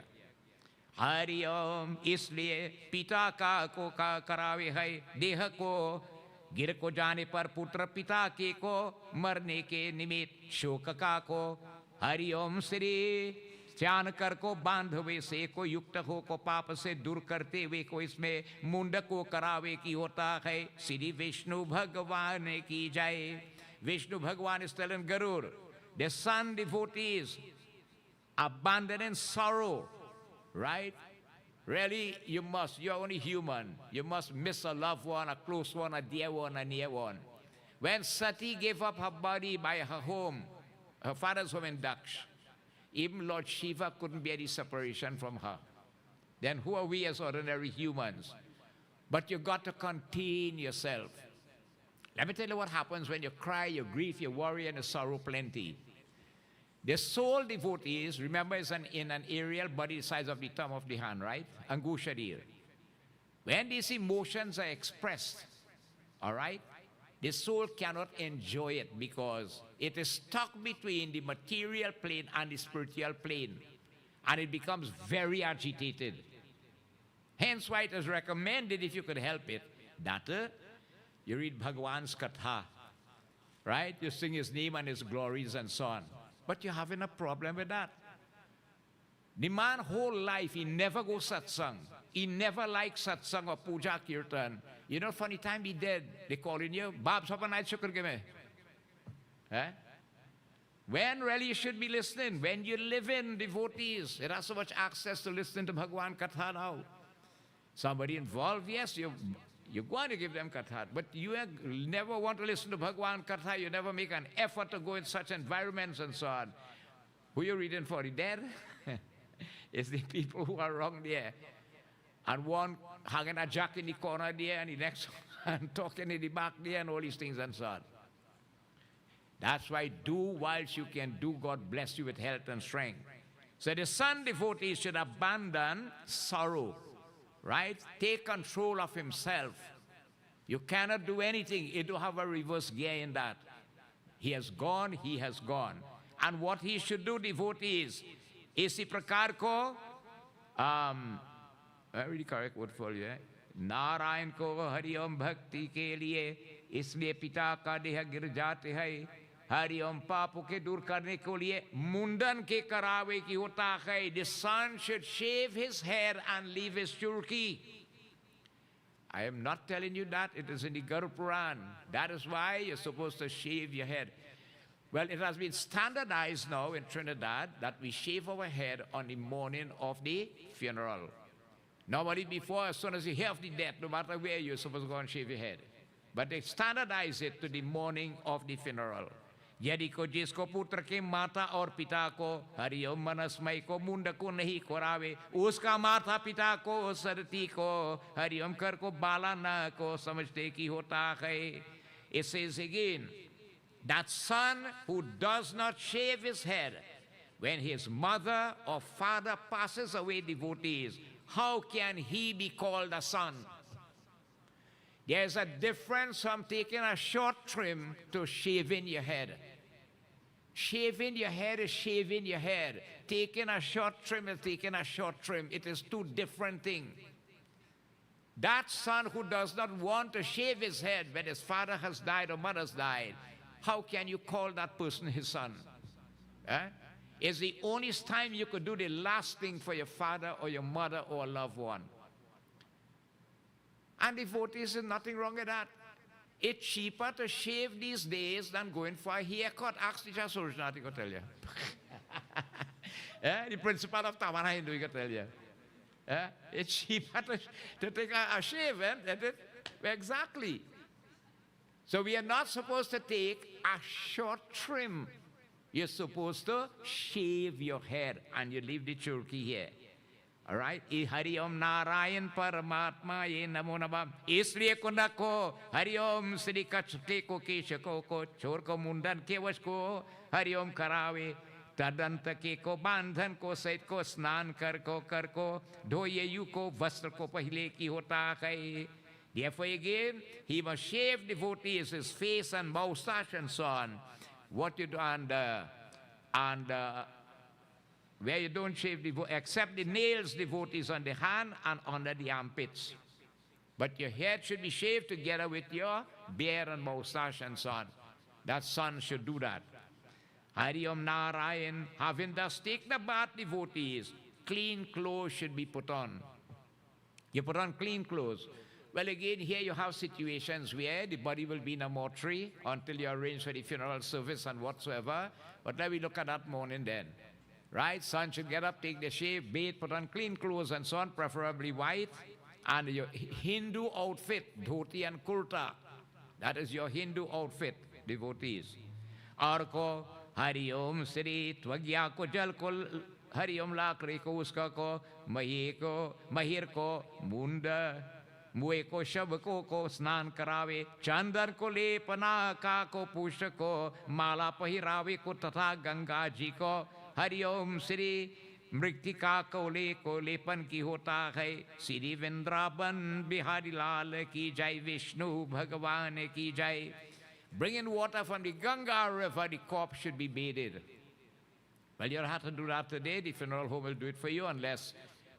Hari Om, इसलिए पिता का को का करावे है देह को गिर को जाने पर पुत्र पिता के को मरने के निमित्त शोक का को हरि ओम श्री ध्यान कर को बांधवे से को युक्त हो को पाप से दूर करते हुए को इसमें मुंड को करावे की होता है श्री विष्णु भगवान की जय. Vishnu Bhagwan is telling Garuda, the son devotees abandoning sorrow, right? Really, you're only human. You must miss a loved one, a close one, a dear one, a near one. When Sati gave up her body by her home, her father's home in Daksh, even Lord Shiva couldn't bear the separation from her. Then who are we as ordinary humans? But you got to contain yourself. Let me tell you what happens when you cry, you grieve, you worry, and you sorrow plenty. The soul devotees, remember, is in an aerial body the size of the thumb of the hand, right? Angushadir. When these emotions are expressed, all right, the soul cannot enjoy it because it is stuck between the material plane and the spiritual plane, and it becomes very agitated. Hence why it is recommended, if you could help it, that you read Bhagwan's Katha, right? You sing his name and his glories and so on. But you're having a problem with that. The man whole life, he never goes satsang. He never liked satsang or puja kirtan. You know, funny time he did, they calling you, Bab Sapa Night Shukr Game. When really you should be listening, when you live in devotees, there are so much access to listen to Bhagwan Katha now. Somebody involved, yes, you're going to give them katha, but you never want to listen to Bhagwan Katha. You never make an effort to go in such environments and so on. Who are you reading for? The dead? It's the people who are wrong there. And one hanging a jack in the corner there, and the next one talking in the back there, and all these things and so on. That's why do whilst you can do. God bless you with health and strength. So the son devotee should abandon sorrow. Right? Take control of himself. You cannot do anything. You don't have a reverse gear in that. He has gone, he has gone. And what he should do, devotees, इसी प्रकार को very correct word for you, Narayan को हरि ओम भक्ति के लिए इसलिए पिता का देह गिर जाते हैं हरि ओम पापों के दूर करने के लिए मुंडन के करावे की होता है. The son should shave his hair and leave his churki. I am not telling you that. It is in the Garuda Purana. That is why you're supposed to shave your head. Well, it has been standardized now in Trinidad that we shave our head on the morning of the funeral. Normally before, as soon as you hear of the death, no matter where you're supposed to go and shave your head. But they standardize it to the morning of the funeral. यदि को जिसको पुत्र के माता और पिता को हरिओम मनस्मय को मुंड को नहीं कोरावे उसका माता पिता को सरती को हरिओम कर को बाला न को समझते की होता है. It says again, that son who does not shave his head when his mother or father passes away, devotees, how can he be called a son? There's a difference from taking a short trim to shaving your head. Shaving your head is shaving your head. Taking a short trim is taking a short trim. It is two different things. That son who does not want to shave his head when his father has died or mother has died, how can you call that person his son? It's the only time you could do the last thing for your father or your mother or a loved one. And devotees, there's nothing wrong with that. It's cheaper to shave these days than going for a haircut. Ask the Surjnati, I'll tell you. The principal of Tamara Hindu, we can tell you. It's cheaper to take a shave. Exactly. So we are not supposed to take a short trim. You're supposed to shave your head and you leave the churki here. All right? Hari Om Narayan Paramatma Ye Namo Namah. Isliye kunda ko Hari Om Sri Kachte ko Kesha ko Chor ko Mundan Kevash ko Hari Om Karawe. Tadanta ke ko bandhan ko sait ko snan kar ko dhoye yu ko vastra ko pahle ki hota hai. Therefore again, he must shave devotees, his face and moustache and so on. What you do where you don't shave, except the nails, devotees on the hand and under the armpits. But your head should be shaved together with your beard and moustache and so on. That son should do that. Hari Om Narayan, having thus taken the bath, devotees, clean clothes should be put on. You put on clean clothes. Well, again, here you have situations where the body will be in a mortuary until you arrange for the funeral service and whatsoever. But let me look at that morning then. Right? Son should get up, take the shave, bathe, put on clean clothes and so on, preferably white. And your Hindu outfit, dhoti and kurta. That is your Hindu outfit, devotees. Arko, Hari Om Sri Tvagya ko jal ko Hari Om Lakri ko uska ko Mahi ko Mahir ko Munda Muhe ko Shab ko Snan Karave Chandar ko Lepana ka ko Pusha ko Mala Pahirave ko Tatha Ganga ji ko Hari Om Sri Mritika ko Lepan ki hota hai Sri Vendraban Bihari Lal ki jai Vishnu Bhagavan ki jai. Bring in water from the Ganga river, the corpse should be bathed. Well, you'll have to do that today. The funeral home will do it for you unless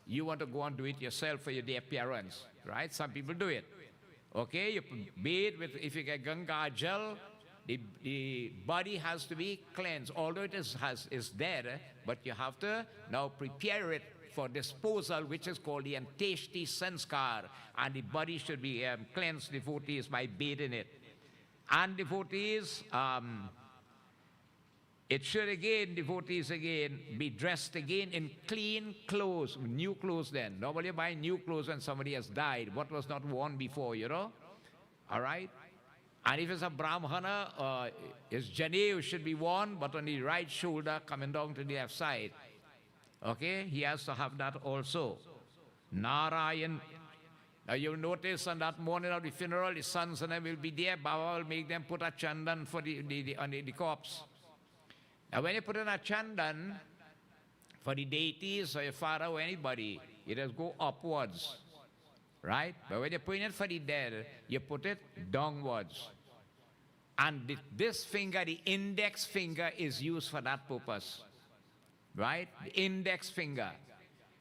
you want to go and do it yourself for your day appearance, right? Some people do it. Okay, you bathe with, if you get Ganga gel, the body has to be cleansed. Although it is there, but you have to now prepare it for disposal, which is called the Anteshti Sanskar. And the body should be cleansed, devotees, by bathing it. And devotees, it should again, devotees again, be dressed again in clean clothes, new clothes then. Normally you buy new clothes when somebody has died, what was not worn before, you know? All right? And if it's a Brahmana, his janev should be worn, but on the right shoulder coming down to the left side. Okay? He has to have that also. Narayan. Now you'll notice on that morning of the funeral, the sons and them will be there. Baba will make them put a chandan for on the corpse. Now when you put in a chandan for the deities or your father or anybody, it has go upwards, right? But when you put it for the dead, you put it downwards. And this finger, the index finger, is used for that purpose, right? The index finger.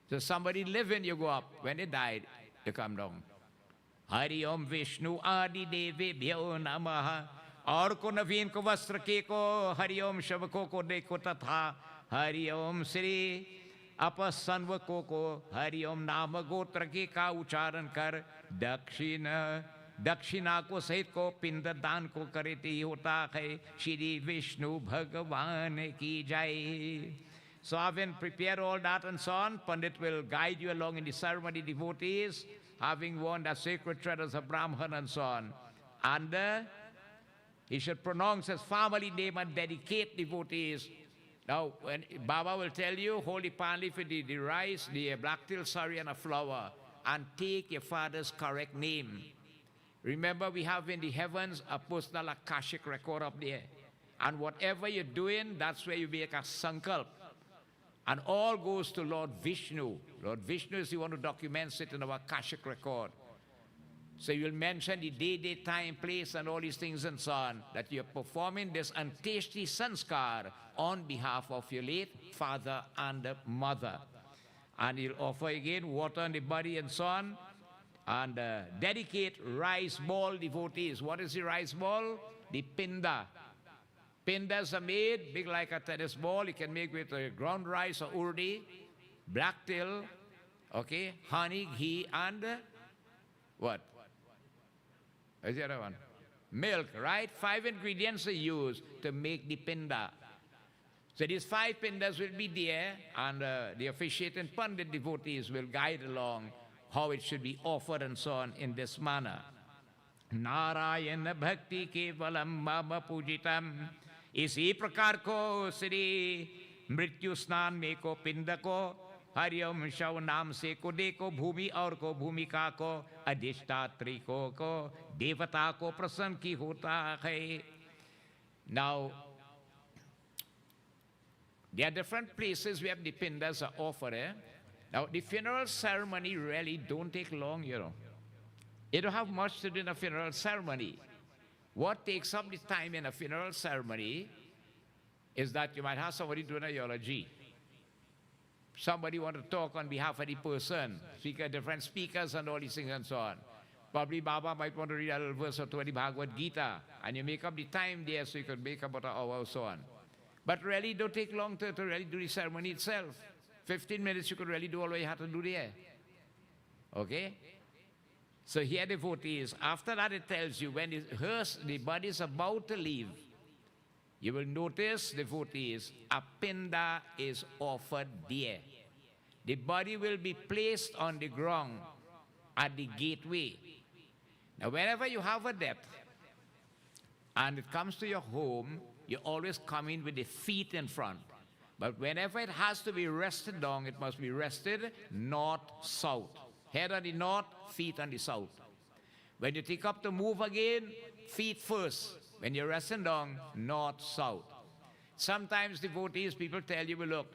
So somebody living, you go up. When they died, you come down. Hari Om Vishnu Adi Devi Bhyo Namaha. Aur ko naveen ko vastra ke ko Hari Om Shabko ko deko tatha. Hari Om Sri Apasanva ko Hari Om Nama Gotra ke ka ucharan kar. Dakshina ko sahit ko pindadan ko kariti hota hai. Shri Vishnu Bhagavan ki jai. So having prepared all that and so on, Pandit will guide you along in the ceremony, devotees, having worn that sacred thread as a Brahman and so on. And he should pronounce his family name and dedicate devotees. Now, when Baba will tell you, hold the palm leaf with the rice, the black till sari and a flower, and take your father's correct name. Remember, we have in the heavens a personal Akashic record up there. And whatever you're doing, that's where you make a sankalp. And all goes to Lord Vishnu. Lord Vishnu is the one who documents it in our Akashic record. So you'll mention the day, time, place, and all these things and so on, that you're performing this Anteshti Sanskar on behalf of your late father and mother. And you'll offer again water on the body and so on, and dedicate rice ball, devotees. What is the rice ball? The pinda. Pindas are made big like a tennis ball. You can make with ground rice or urdi, black till, okay, honey, ghee, and what? Is the other one? Milk, right? 5 ingredients are used to make the pinda. So these 5 pindas will be there, and the officiating Pandit devotees will guide along how it should be offered and so on in this manner. Narayana bhakti kevalam mama pujitam. इसी प्रकार को श्री मृत्यु स्नान में को पिंड को हरिओम शव नाम से को देखो भूमि और को भूमिका को अधिष्ठात्री को देवता को प्रसन्न की होता है. Now, there are different places where the pindas are offered. Now, the funeral ceremony really don't take long, you know. You don't have much to do in a funeral ceremony. What takes up the time in a funeral ceremony is that you might have somebody doing a eulogy. Somebody want to talk on behalf of the person, different speakers and all these things and so on. Probably Baba might want to read a little verse or two of the Bhagavad Gita, and you make up the time there so you could make about an hour or so on. But really, don't take long to really do the ceremony itself. 15 minutes you could really do all what you have to do there. Okay? So here devotees, after that it tells you when the body is about to leave, you will notice, devotees, a pinda is offered there. The body will be placed on the ground at the gateway. Now whenever you have a death and it comes to your home, you always come in with the feet in front. But whenever it has to be rested down, it must be rested north-south. Head on the north, feet on the south. When you take up to move again, feet first. When you're resting down, north-south. Sometimes devotees, people tell you, well, look,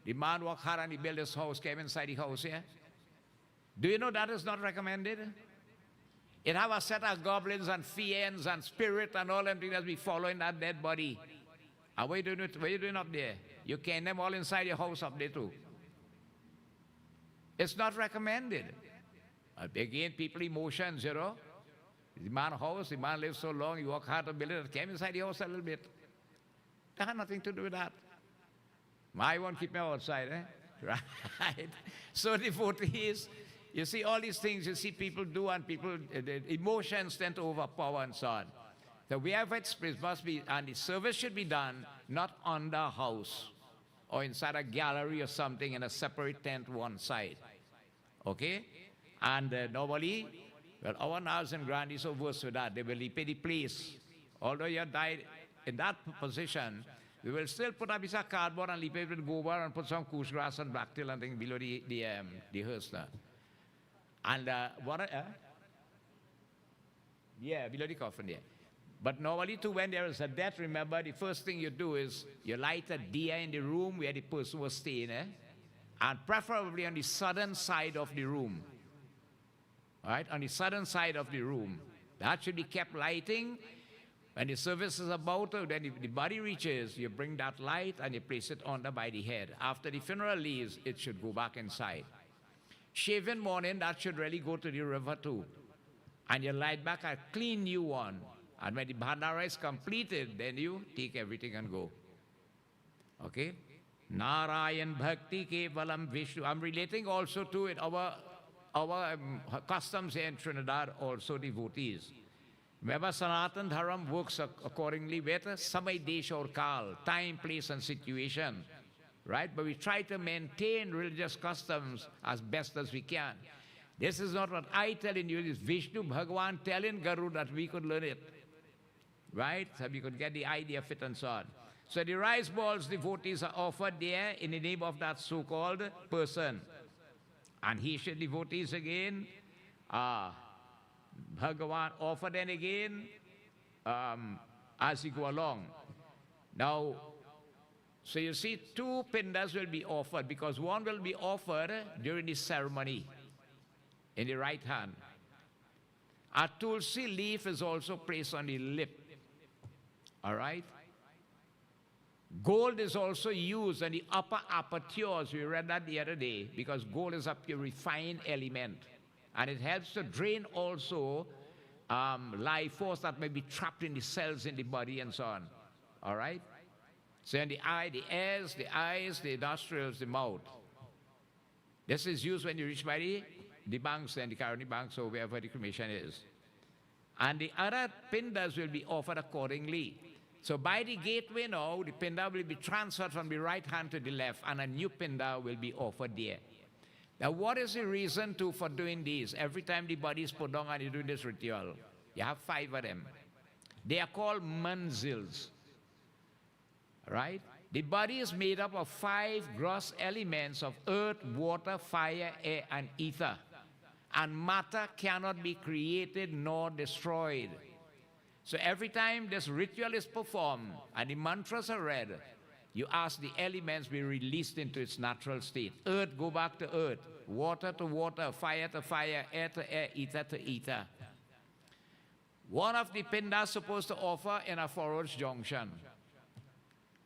the man walked hard and he built his house, came inside the house here. Do you know that is not recommended? It have a set of goblins and fiends and spirit and all them things that be following that dead body. And what are you doing up there? You can them all inside your house up there too. It's not recommended. Again, people emotions, you know. The man house, the man lives so long, he worked hard to build it, came inside the house a little bit. That had nothing to do with that. I won't keep me outside, eh? Right? So devotees, you see all these things you see people do, and people, the emotions tend to overpower and so on. So wherever it's must be, and the service should be done not under a house or inside a gallery or something in a separate tent one side. Okay? And normally, well, our Nars and Grandies are worse with that. They will pay the place. Although you have died in that position, we will still put a piece of cardboard and leave it with gobar and put some kush grass and black till and thing below the hearse there. And yeah, below the coffin there. But normally too, when there is a death, remember, the first thing you do is you light a diya in the room where the person was staying, and preferably on the southern side of the room. All right, on the southern side of the room. That should be kept lighting. When the service is about to, then if the body reaches, you bring that light and you place it under by the head. After the funeral leaves, it should go back inside. Shaving morning, that should really go to the river too. And you light back a clean new one. And when the bhandara is completed, then you take everything and go. Okay? Narayan Bhakti Kevalam Vishnu. I'm relating also to it, our customs here in Trinidad, also devotees. Remember, Sanatan Dharam works accordingly with Samay Desh or Kal, time, place, and situation. Right? But we try to maintain religious customs as best as we can. This is not what I telling you, it's Vishnu Bhagavan telling Garuda that we could learn it. Right? So we could get the idea of it and so on. So the rice balls devotees are offered there in the name of that so-called person. And he should devotees again, Bhagavan offered then again as you go along. Now, so you see, 2 pindas will be offered because one will be offered during the ceremony in the right hand. A tulsi leaf is also placed on the lip. All right? Gold is also used on the upper apertures. We read that the other day because gold is a purified element. And it helps to drain also life force that may be trapped in the cells in the body and so on. All right? So in the eye, the ears, the eyes, the nostrils, the mouth. This is used when you reach by the banks and the Karani banks or wherever the cremation is. And the other pindas will be offered accordingly. So by the gateway now, the pinda will be transferred from the right hand to the left, and a new pinda will be offered there. Now, what is the reason for doing this? Every time the body is put down and you do this ritual, you have 5 of them. They are called manzils, right? The body is made up of 5 gross elements of earth, water, fire, air, and ether. And matter cannot be created nor destroyed. So every time this ritual is performed and the mantras are read, you ask the elements be released into its natural state. Earth go back to earth, water to water, fire to fire, air to air, ether to ether. One of the pindas supposed to offer in a forage junction.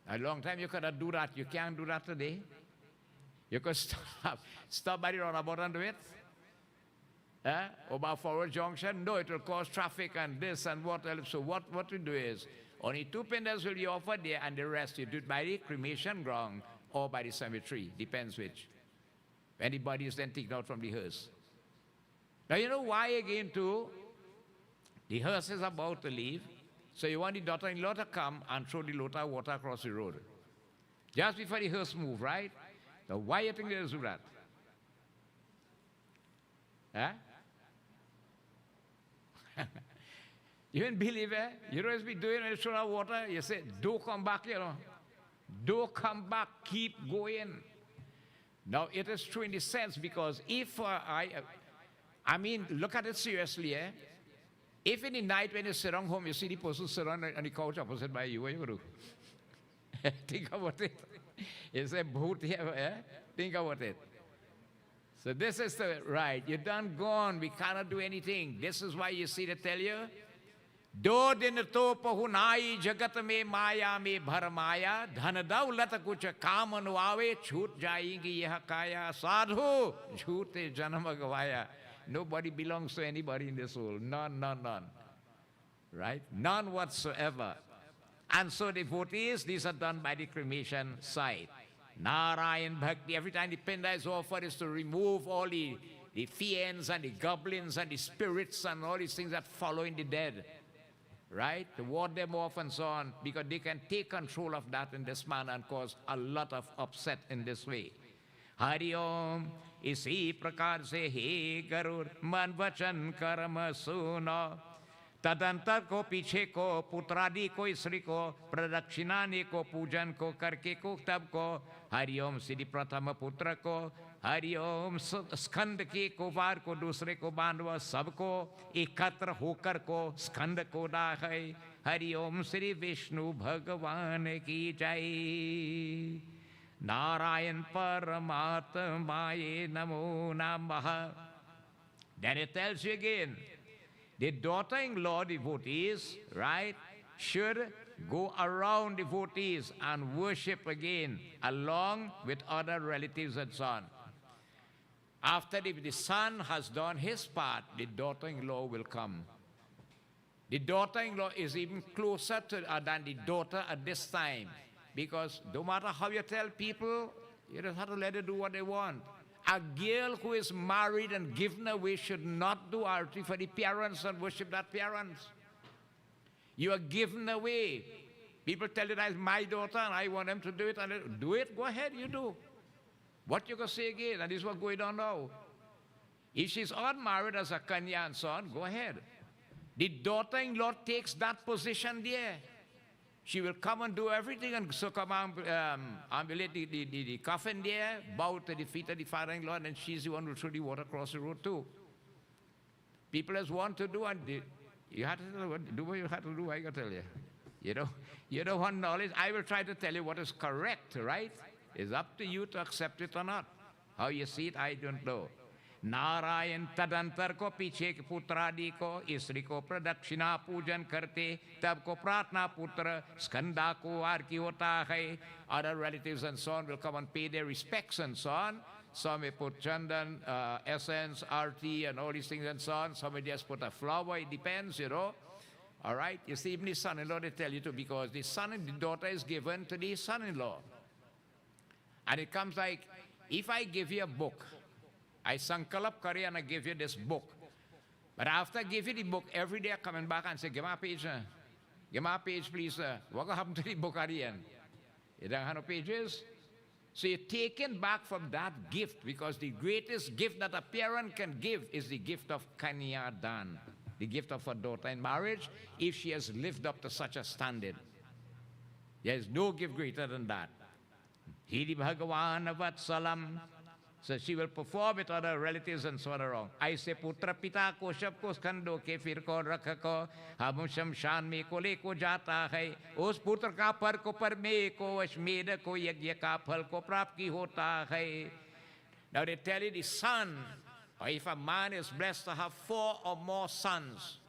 A long time you could do that. You can't do that today. You could stop by the roundabout and do it. About forward junction, no, it will cause traffic and this and what else. So what we do is, only 2 pindas will be offered there, and the rest you do it by the cremation ground or by the cemetery, depends which. When the body is then taken out from the hearse. Now you know why again too? The hearse is about to leave, so you want the daughter-in-law to come and throw the lota of water across the road. Just before the hearse move, right? Now why you think they do that? Huh? You didn't believe it? You always be doing it, throw out water. You say, don't come back, you know. Don't come back, keep going. Now, it is true in the sense because if I mean, look at it seriously, eh? If in the night when you sit down home, you see the person sit on the couch opposite by you, what you do? Think about it. You say, boot here, eh? Think about it. So this is the right. You're done gone. We cannot do anything. This is why you see they tell you, Do din to pahunai jagat me maya me bharmaya dhan daulat kuch काम अनुआवे छूट जाएगी यह काया साधु झूठे जन्म गवाया. Nobody belongs to anybody in this world. None, none, none. Right? None whatsoever. And so devotees, these are done by the cremation site. Narayan Bhakti, every time the pinda is offered, is to remove all the fiends and the goblins and the spirits and all these things that follow in the dead. Right? To ward them off and so on, because they can take control of that in this manner and cause a lot of upset in this way. Hari Om, isi prakar se he Garud, man vachan karma suno. तदंतर को पीछे को पुत्रादि को स्त्री को प्रदक्षिणाने को पूजन को करके को तब को हरिओम श्री प्रथम पुत्र को हरिओम स्कंद के कुवार को दूसरे को बांधव सबको एकत्र होकर को स्कंद को डाहे हरिओम श्री विष्णु भगवान की जय नारायण परमात्माये नमो नमः. Then it tells you again, the daughter-in-law devotees, right, should go around devotees and worship again along with other relatives and so on. After the son has done his part, the daughter-in-law will come. The daughter-in-law is even closer to than the daughter at this time, because no matter how you tell people, you just have to let them do what they want. A girl who is married and given away should not do arati for the parents and worship that parents. You are given away. People tell you that is my daughter and I want them to do it. And do it, go ahead, you do. What you can say again, and this is what's going on now. If she's unmarried as a kanya and so on, go ahead. The daughter-in-law takes that position there. She will come and do everything and so come ambulate the coffin there, bow to the feet of the father-in-law, and then she's the one who threw the water across the road too. People just want to do, and you have to do what you have to do, I can tell you. You don't want knowledge. I will try to tell you what is correct, right? It's up to you to accept it or not. How you see it, I don't know. Narayan तदंतर को पीछे के पुत्रादि को स्त्री को प्रदक्षिणा पूजन करते तब को प्रार्थना पुत्र स्कंदा को आरती होता है. Other relatives and so on will come and pay their respects and so on. Some may put chandan, essence, arti and all these things and so on. Some may just put a flower. It depends, All right? You see, even the son-in-law, they tell you to, because the son and the daughter is given to the son-in-law. And it comes like, if I give you a book, I sankalap kari and I give you this book. But after I give you the book, every day I'm coming back and say, give me a page. Give me a page, please. What happened to the Bukharian? You don't have no pages? So you're taken back from that gift, because the greatest gift that a parent can give is the gift of Kanyadan, the gift of a daughter in marriage, if she has lived up to such a standard. There is no gift greater than that. Hidi Bhagavan Vatsalam. So she will perform with other relatives and so on around. Aise putra pita ko shab ko skando ke fir ko rakha ko hum shamshan me ko le ko jata hai. Us putra ka par ko parme ko ashmed ko yagya ka phal ko prap ki hota hai. Now they tell you the son, or if a man is blessed to have 4 or more sons,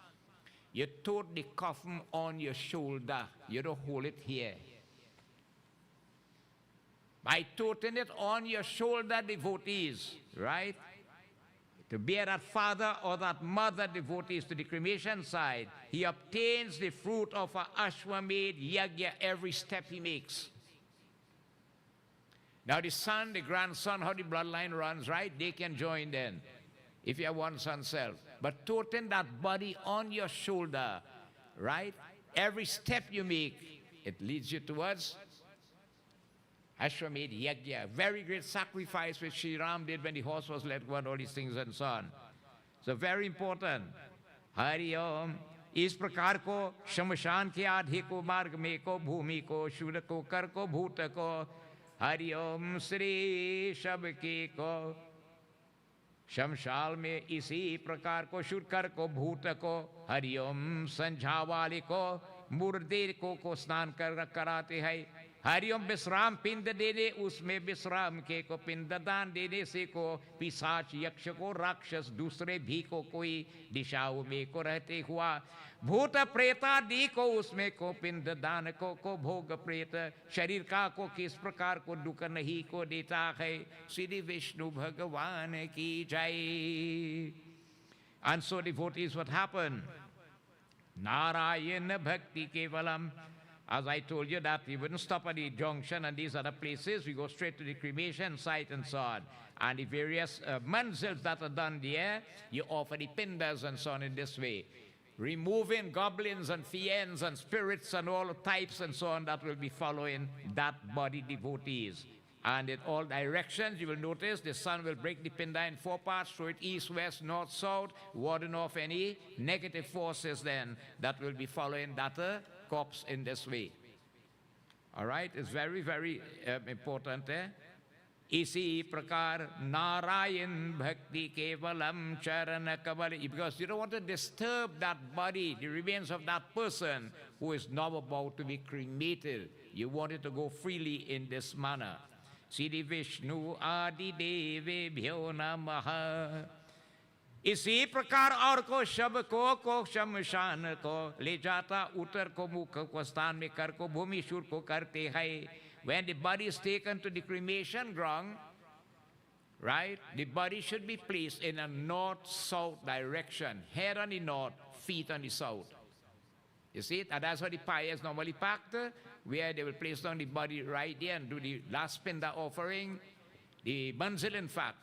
you tote the coffin on your shoulder. You don't hold it here. By toting it on your shoulder, devotees, right? To bear that father or that mother devotees to the cremation side, he obtains the fruit of a Ashwamedh Yagya every step he makes. Now the son, the grandson, how the bloodline runs, right? They can join then, if you have one son self. But toting that body on your shoulder, right? Every step you make, it leads you towards Ashwamedh Yagya, very great sacrifice which Sri Ram did when the horse was let go and all these things and so on. So very important. Hari Om. इस प्रकार को शमशान के आधे को मार्ग में को भूमि को शूर को कर को भूत को हरि ओम श्री सबके को शमशाल में इसी प्रकार को शूर कर को भूत को हरि ओम संझा वाले को मुर्दे को स्नान कराते हैं हरिओम विश्राम पिंड देने उसमें विश्राम के को पिंड दान देने से को पिशाच यक्ष को राक्षस दूसरे भी को कोई दिशाओं में को रहते हुआ भूत प्रेतादि को उसमें को पिंड दान को भोग प्रेत शरीर का को किस प्रकार को दुख नहीं को देता है श्री विष्णु भगवान की जय. And so devotees, what happened? Narayana Bhakti Kevalam. As I told you that we wouldn't stop at the junction and these other places, we go straight to the cremation site and so on. And the various manzils that are done there, you offer the pindas and so on in this way. Removing goblins and fiends and spirits and all types and so on that will be following that body devotees. And in all directions, you will notice the sun will break the pinda in 4 parts, throw it east, west, north, south, warding off any negative forces then that will be following that corpse in this way. All right, it's very, very important. Isi prakar Narayan Bhakti Kevalam Charana Kaval, because you don't want to disturb that body, the remains of that person who is now about to be cremated. You want it to go freely in this manner. Siddhi Vishnu Adi Deve Bhyo Namaha. इसी प्रकार और को शब को शमशान को ले जाता उत्तर को मुख को स्थान में कर को भूमि शूर को करते हैं. When the body is taken to the cremation ground, right, the body should be placed in a north-south direction. Head on the north, feet on the south. You see it? And that's how the pyre is normally packed, where they will place down the body right there and do the last pinda offering, the manzil in fact.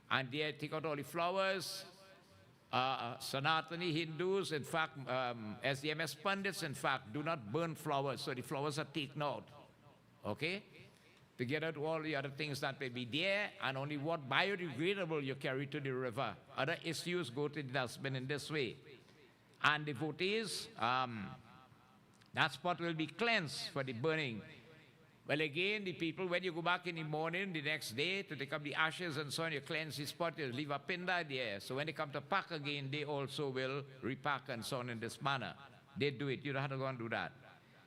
And they take out all the flowers. Sanatani Hindus, in fact, SDMS Pandits, in fact, do not burn flowers, so the flowers are taken out. Okay? Together with all the other things that may be there, and only what biodegradable you carry to the river. Other issues go to the dustbin in this way. And devotees, that spot will be cleansed for the burning. Well, again, the people, when you go back in the morning, the next day, to take up the ashes and so on, you cleanse the spot, you leave a pinda there. So when they come to pack again, they also will repack and so on in this manner. They do it. You don't have to go and do that.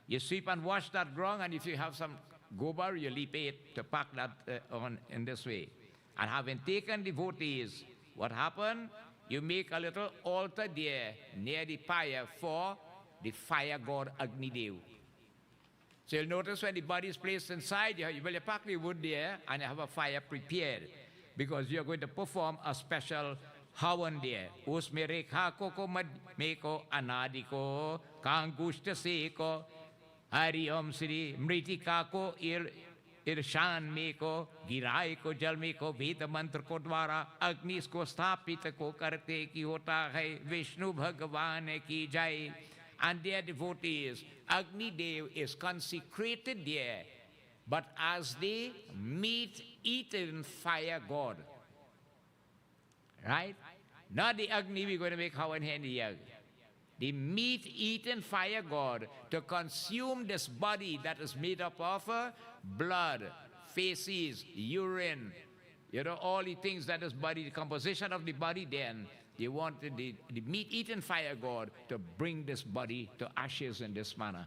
You sweep and wash that ground, and if you have some gobar, you leap it to pack that on in this way. And having taken devotees, what happened? You make a little altar there near the pyre for the fire god Agni Dev. So you'll notice when the body is placed inside, you will pack the wood there and you have a fire prepared because you're going to perform a special havan there. Usme rekha ko mad meko anadi ko kangushta se ko hari om sri mritika ko Irshan में को गिराए को जल में को वेद मंत्र को द्वारा अग्नि को स्थापित को करते की होता है विष्णु भगवान की जय. and their devotees. Agni Dev is consecrated there, but as the meat-eaten fire god. Right? Not the Agni we're going to make Havan Handy. The meat-eaten fire god to consume this body that is made up of blood, feces, urine, all the things that is body, the composition of the body. Then they wanted the meat-eaten fire god to bring this body to ashes in this manner.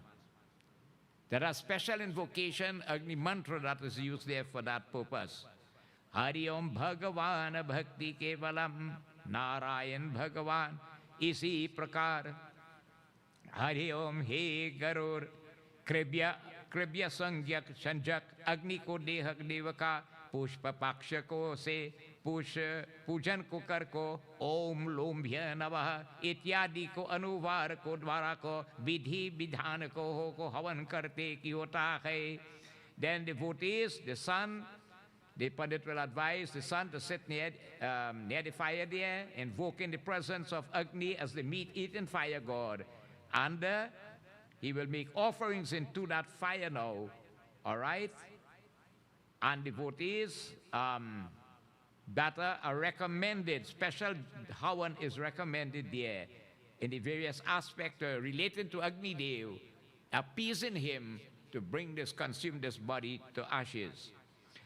There are special invocation, Agni mantra, that is used there for that purpose. Hari Om Bhagavan Bhakti Kevalam Narayan Bhagavan Isi Prakar. Hari Om He Garur Kribya Sangyak Sanjak Agni Ko Dehak Devaka Pushpa Paksha Ko Se Pujan Ko Kar Ko Om Lombhya Navaha Ityadi Ko Anuvar Ko Dwara Ko Vidhi Vidhan Ko Ho Ko Havan Karte Ki Hota Hai. Then devotees, the sun, the Pandit will advise the sun to sit near the fire there, invoking the presence of Agni as the meat-eaten fire god. And he will make offerings into that fire now, all right? And devotees that are recommended, special Havan is recommended there in the various aspects related to Agni Dev, appeasing him to consume this body to ashes.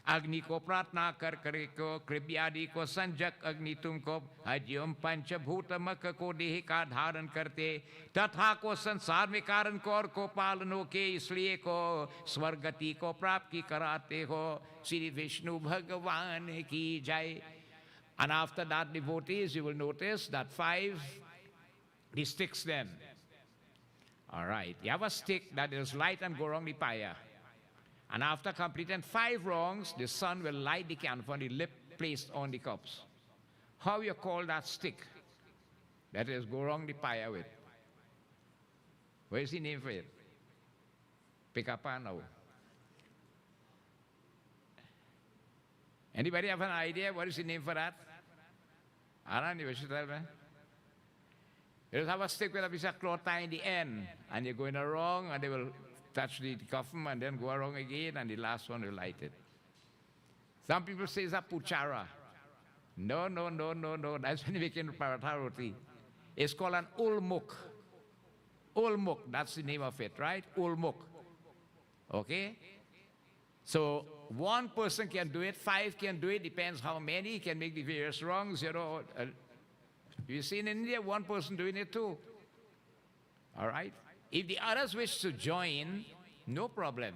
Agni ko pratna kar kare ko kribyadi ko sanjak agni tumko hajyom panchabhuta makka ko dehi ka dharan karte तथा को संसार में कारण को और को पालनों के इसलिए को स्वर्गति को प्राप्ति कराते हो श्री विष्णु भगवान की जय. And after that, devotees, you will notice that 5, the sticks then. All right, you have a stick that is light and Gauranga Paya. And after completing 5 wrongs, the sun will light the candle from the lip placed on the cups. How you call that stick? That is Gauranga Paya with. What is the name for it? Pick up now. Anybody have an idea what is the name for that? I don't know. You should tell me. You have a stick with a piece of cloth tie in the end, and you're going wrong, and they will touch the coffin and then go wrong again, and the last one will light it. Some people say it's a puchara. No. That's when you make it paratha roti. It's called an ulmuk. Ulmuk, that's the name of it, right? Ulmuk. Okay? So 1 person can do it, 5 can do it, depends how many can make the various wrongs. You see in India, 1 person doing it too. All right? If the others wish to join, no problem.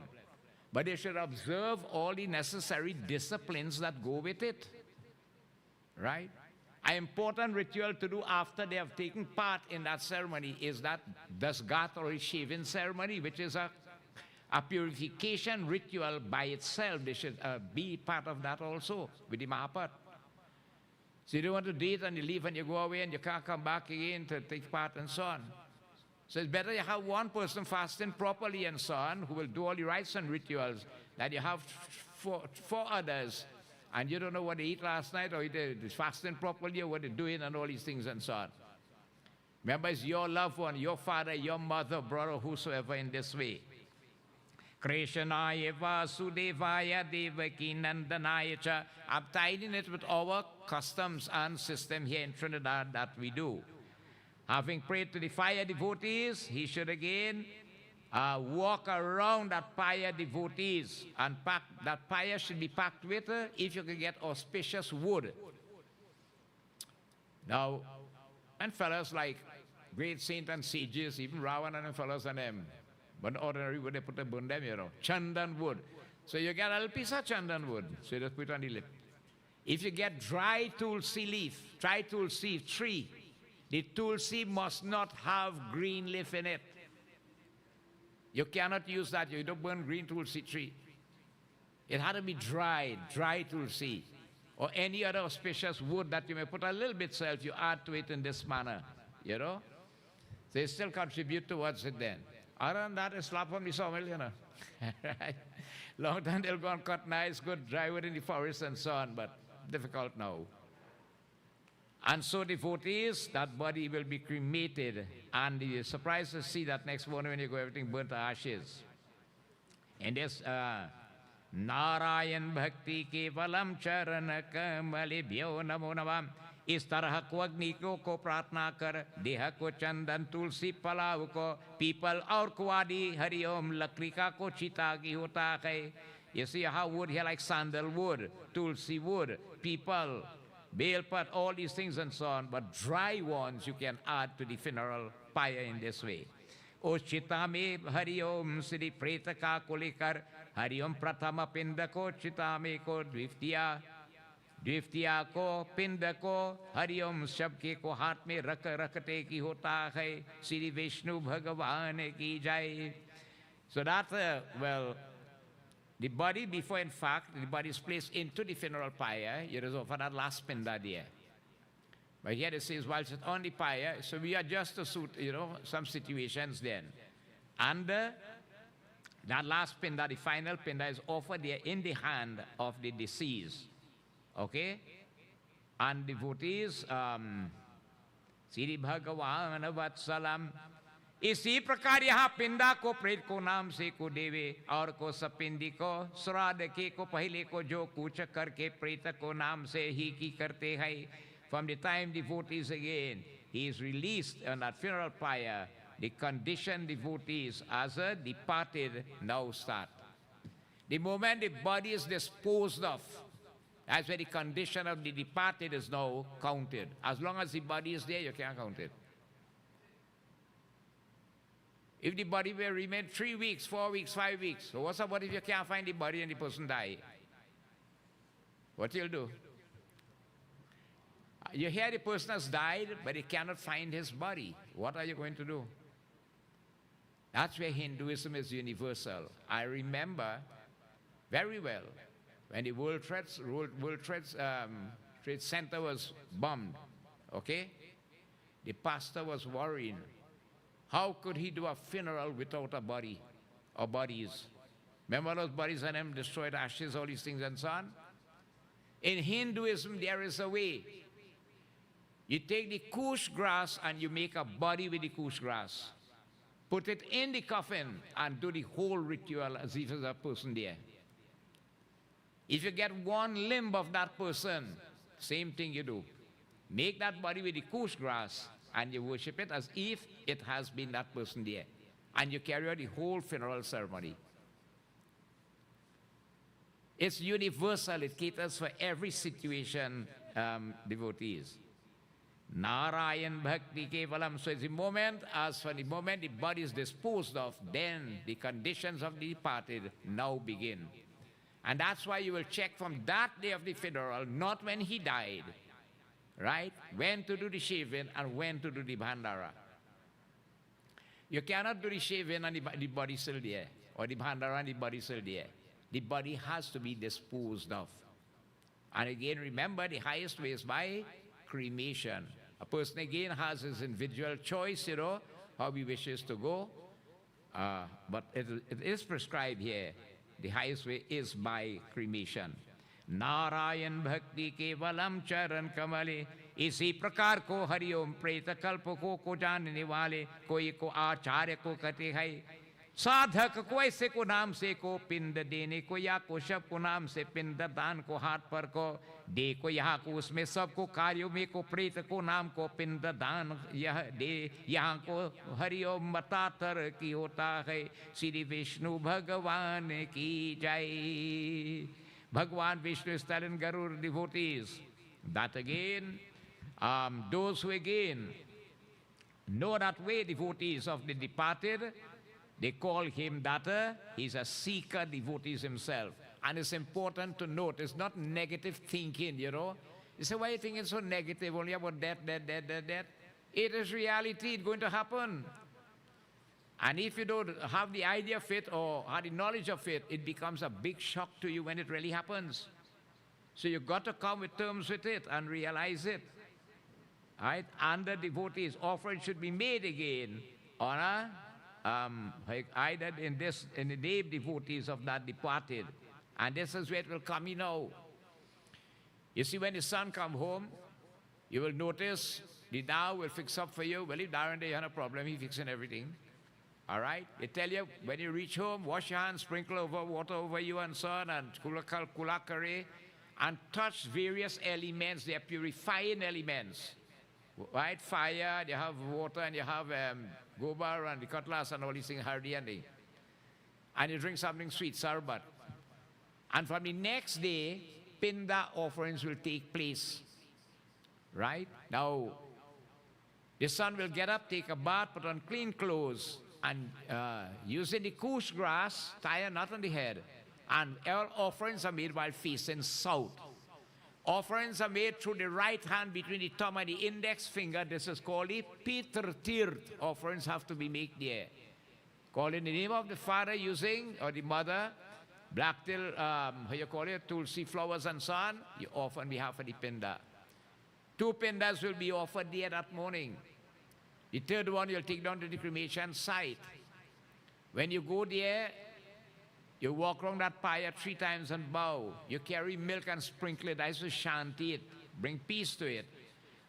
But they should observe all the necessary disciplines that go with it. Right? An important ritual to do after they have taken part in that ceremony is that dasgat or shaving ceremony, which is a purification ritual by itself. They should be part of that also with the Mahapat. So you don't want to do it and you leave and you go away and you can't come back again to take part and so on. So it's better you have 1 person fasting properly and so on, who will do all the rites and rituals, that you have 4 others, and you don't know what they eat last night, or they're fasting properly, or what they're doing, and all these things and so on. Remember, it's your loved one, your father, your mother, brother, whosoever in this way. Krishnaya Vasudevaya Devaki Nandanaya Cha. I'm tying it with our customs and system here in Trinidad that we do. Having prayed to the fire devotees, he should again walk around that fire devotees, and that fire should be packed with, if you can get auspicious wood. Now, and fellows like great saints and sages, even Ravana and fellows and them, but ordinary wood, they put a burn them, chandan wood. So you get a little piece of chandan wood, so you just put it on the lip. If you get dry tulsi leaf, dry tulsi tree, the tulsi must not have green leaf in it. You cannot use that. You don't burn green tulsi tree. It had to be dry tulsi, or any other auspicious wood that you may put a little bit salt, you add to it in this manner, So they still contribute towards it then. Other than that, it's slap on the sawmill, Right? Long time they'll go and cut nice, good dry wood in the forest and so on, but difficult now. And so devotees, that body will be cremated. And you're surprised to see that next morning when you go, everything burnt to ashes. And this Narayan Bhakti Kevalam Charana Kamalibhyo Namo Namam. इस तरह को अग्नि को प्रार्थना कर देह को चंदन तुलसी पलाव को पीपल और कुआदी हरिओम लकड़िका को चिता की होता है. You see how wood here like sandalwood, tulsi wood, people, beelpat, all these things and so on. But dry ones you can add to the funeral pyre in this way. उस चिता में हरिओम श्री प्रेत का को लेकर हरिओम प्रथम पिंड को चिता में को द्वितीया को पिंड को हरिओम सबके को हाथ में रखते की होता है. श्री विष्णु भगवान की जय. So that well, the body before, in fact, the body is placed into the funeral pyre. You know, for that last pinda there. But here it says, while it's on the pyre, so we adjust to suit, you know, some situations then. And that last pinda, the final pinda, is offered there in the hand of the deceased. Okay? And devotees, Sri Bhagavan Vatsalam, इसी प्रकार यहाँ पिंडा को प्रेत को नाम से को देवे और को सपिंडी को श्राद्ध के को पहले को जो कुछ करके प्रेत को नाम से ही की करते हैं. From the time devotees again, he is released on that funeral pyre, the conditioned devotees as a departed now start. The moment the body is disposed of, that's where the condition of the departed is now counted. As long as the body is there, you can't count it. If the body will remain 3 weeks, 4 weeks, 5 weeks, so what's about if you can't find the body and the person die? What you'll do? You hear the person has died, but he cannot find his body. What are you going to do? That's where Hinduism is universal. I remember very well when the World Trade Center was bombed, okay? The pastor was worrying. How could he do a funeral without a body or bodies? Remember those bodies and them destroyed, ashes, all these things and so on? In Hinduism, there is a way. You take the kush grass and you make a body with the kush grass. Put it in the coffin and do the whole ritual as if there's a person there. If you get one limb of that person, same thing you do. Make that body with the kush grass and you worship it as if it has been that person there. And you carry out the whole funeral ceremony. It's universal. It caters for every situation, devotees. Narayan Bhakti Kevalam. So it's the moment, as for the moment the body is disposed of, then the conditions of the departed now begin. And that's why you will check from that day of the funeral, not when he died, right? When to do the shaving and when to do the bhandara. You cannot do the shaving and the body still there, or the bhandara and the body still there. The body has to be disposed of. And again, remember, the highest way is by cremation. A person again has his individual choice, you know, how he wishes to go. But it is prescribed here. The highest way is by cremation. Narayan Bhakti Kevalam Charan Kamale. इसी प्रकार को हरिओम प्रेत कल्प को जानने वाले कोई को आचार्य को कहते हैं. साधक को ऐसे को नाम से को पिंड देने को या को शब को नाम से पिंड दान को हाथ पर को दे को यहाँ को उसमें सबको कार्यों में को प्रेत को नाम को पिंड दान यह दे यहाँ को हरिओम मतातर की होता है. श्री विष्णु भगवान की जय. Bhagwan Vishnu is telling Garuda devotees that again, those who again know that way, devotees of the departed, they call him that he's a seeker devotees himself. And it's important to note, it's not negative thinking, you know. You say, why are you thinking so negative, only about death? It is reality, it's going to happen. And if you don't have the idea of it or have the knowledge of it, it becomes a big shock to you when it really happens. So you've got to come with terms with it and realize it. Right? And the devotees' offering should be made again on a either in the name devotees of that departed. And this is where it will come, you know. You see, when the son come home, You will notice the Dow will fix up for you. Well, if Darren you have a problem, he's fixing everything. All right? They tell you when you reach home, wash your hands, sprinkle over water over you and so on, and kulakare, and touch various elements. They are purifying elements. Right? Fire, you have water, and you have gobar and the cutlass and all these things, hardy and they. And you drink something sweet, sarbat. And from the next day, Pinda offerings will take place. Right? Now, the son will get up, take a bath, put on clean clothes, and using the kush grass, tie a knot on the head. And all offerings are made while facing south. Offerings are made through the right hand between the thumb and the index finger. This is called the Pitr Tirt. Offerings have to be made there. Call in the name of the father using, or the mother, black till, how you call it, tulsi flowers and so on. You offer on behalf of the Pinda. 2 Pindas will be offered there that morning. The third one you'll take down to the cremation site. When you go there, you walk around that pyre 3 times and bow. You carry milk and sprinkle it. That's to shanty it. Bring peace to it.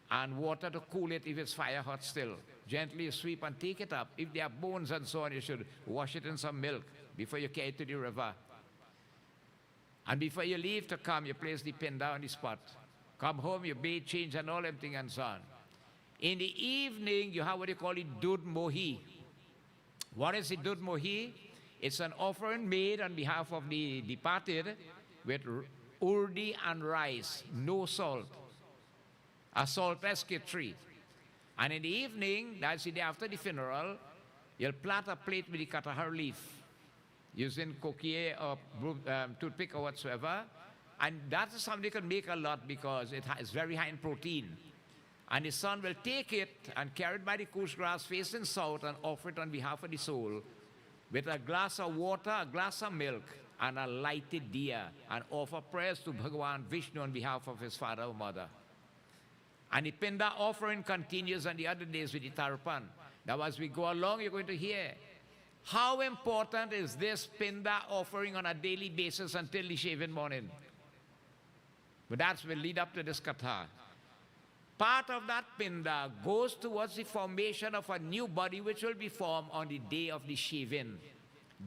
And water to cool it if it's fire hot still. Gently sweep and take it up. If there are bones and so on, you should wash it in some milk before you carry it to the river. And before you leave to come, you place the Pinda on the spot. Come home, you bathe, change and all everything and so on. In the evening, you have what you call it Dud Mohi. What is the Dud Mohi? It's an offering made on behalf of the departed with urdi and rice, no salt. A saltless kitri. And in the evening, that's the day after the funeral, you'll plant a plate with the katahar leaf, using coquier or toothpick or whatsoever. And that is something you can make a lot because it is very high in protein. And the son will take it and carry it by the kush grass facing south and offer it on behalf of the soul with a glass of water, a glass of milk, and a lighted diya, and offer prayers to Bhagavan Vishnu on behalf of his father or mother. And the Pinda offering continues on the other days with the Tarpan. Now as we go along, you're going to hear how important is this Pinda offering on a daily basis until the shaving morning. But that will lead up to this katha. Part of that Pinda goes towards the formation of a new body which will be formed on the day of the shaving.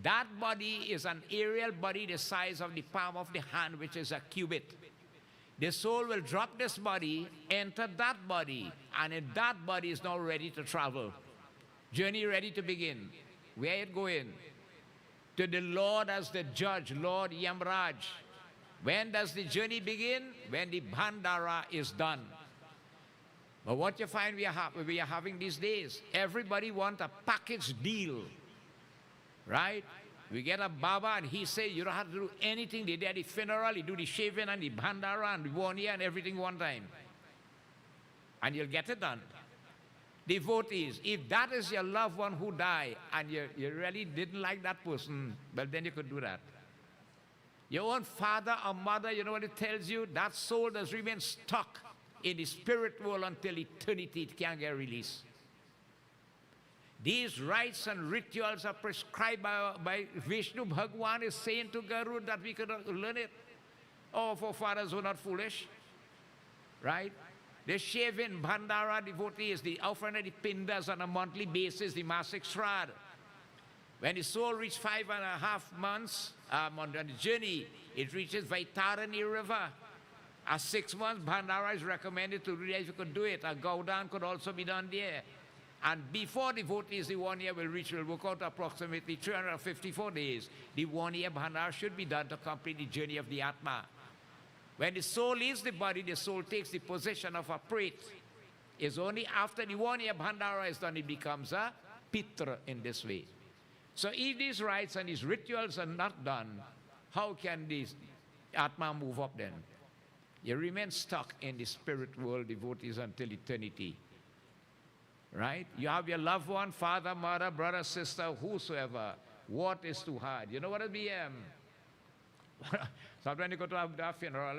That body is an aerial body the size of the palm of the hand, which is a cubit. The soul will drop this body, enter that body, and in that body is now ready to travel. Journey ready to begin. Where it going? To the Lord as the judge, Lord Yamraj. When does the journey begin? When the Bhandara is done. But what you find we are having these days, everybody wants a package deal, right? We get a Baba and he says, you don't have to do anything. They do the funeral, you do the shaving and the Bhandara and the 1 year and everything one time. And you'll get it done. Devotees, if that is your loved one who died and you really didn't like that person, well then you could do that. Your own father or mother, you know what it tells you? That soul does remain stuck in the spirit world until eternity. It can't get released. These rites and rituals are prescribed by Vishnu. Bhagwan is saying to Garuda that we could learn it. Our forefathers were not foolish, right? The shaving Bhandara devotees, the offering of the Pindas on a monthly basis, the Masik Shrad. When the soul reaches 5.5 months on the journey, it reaches Vaitarani River. A 6 months Bhandara is recommended to do that if you could do it. A Gaudan could also be done there. And before devotees, the 1 year will reach, will work out approximately 354 days. The 1 year Bhandara should be done to complete the journey of the Atma. When the soul leaves the body, the soul takes the position of a pret. It's only after the 1 year Bhandara is done, it becomes a Pitra in this way. So if these rites and these rituals are not done, how can this Atma move up then? You remain stuck in the spirit world, devotees, until eternity. Right? You have your loved one, father, mother, brother, sister, whosoever. What is too hard? You know what it'll be? Sometimes you go to a funeral,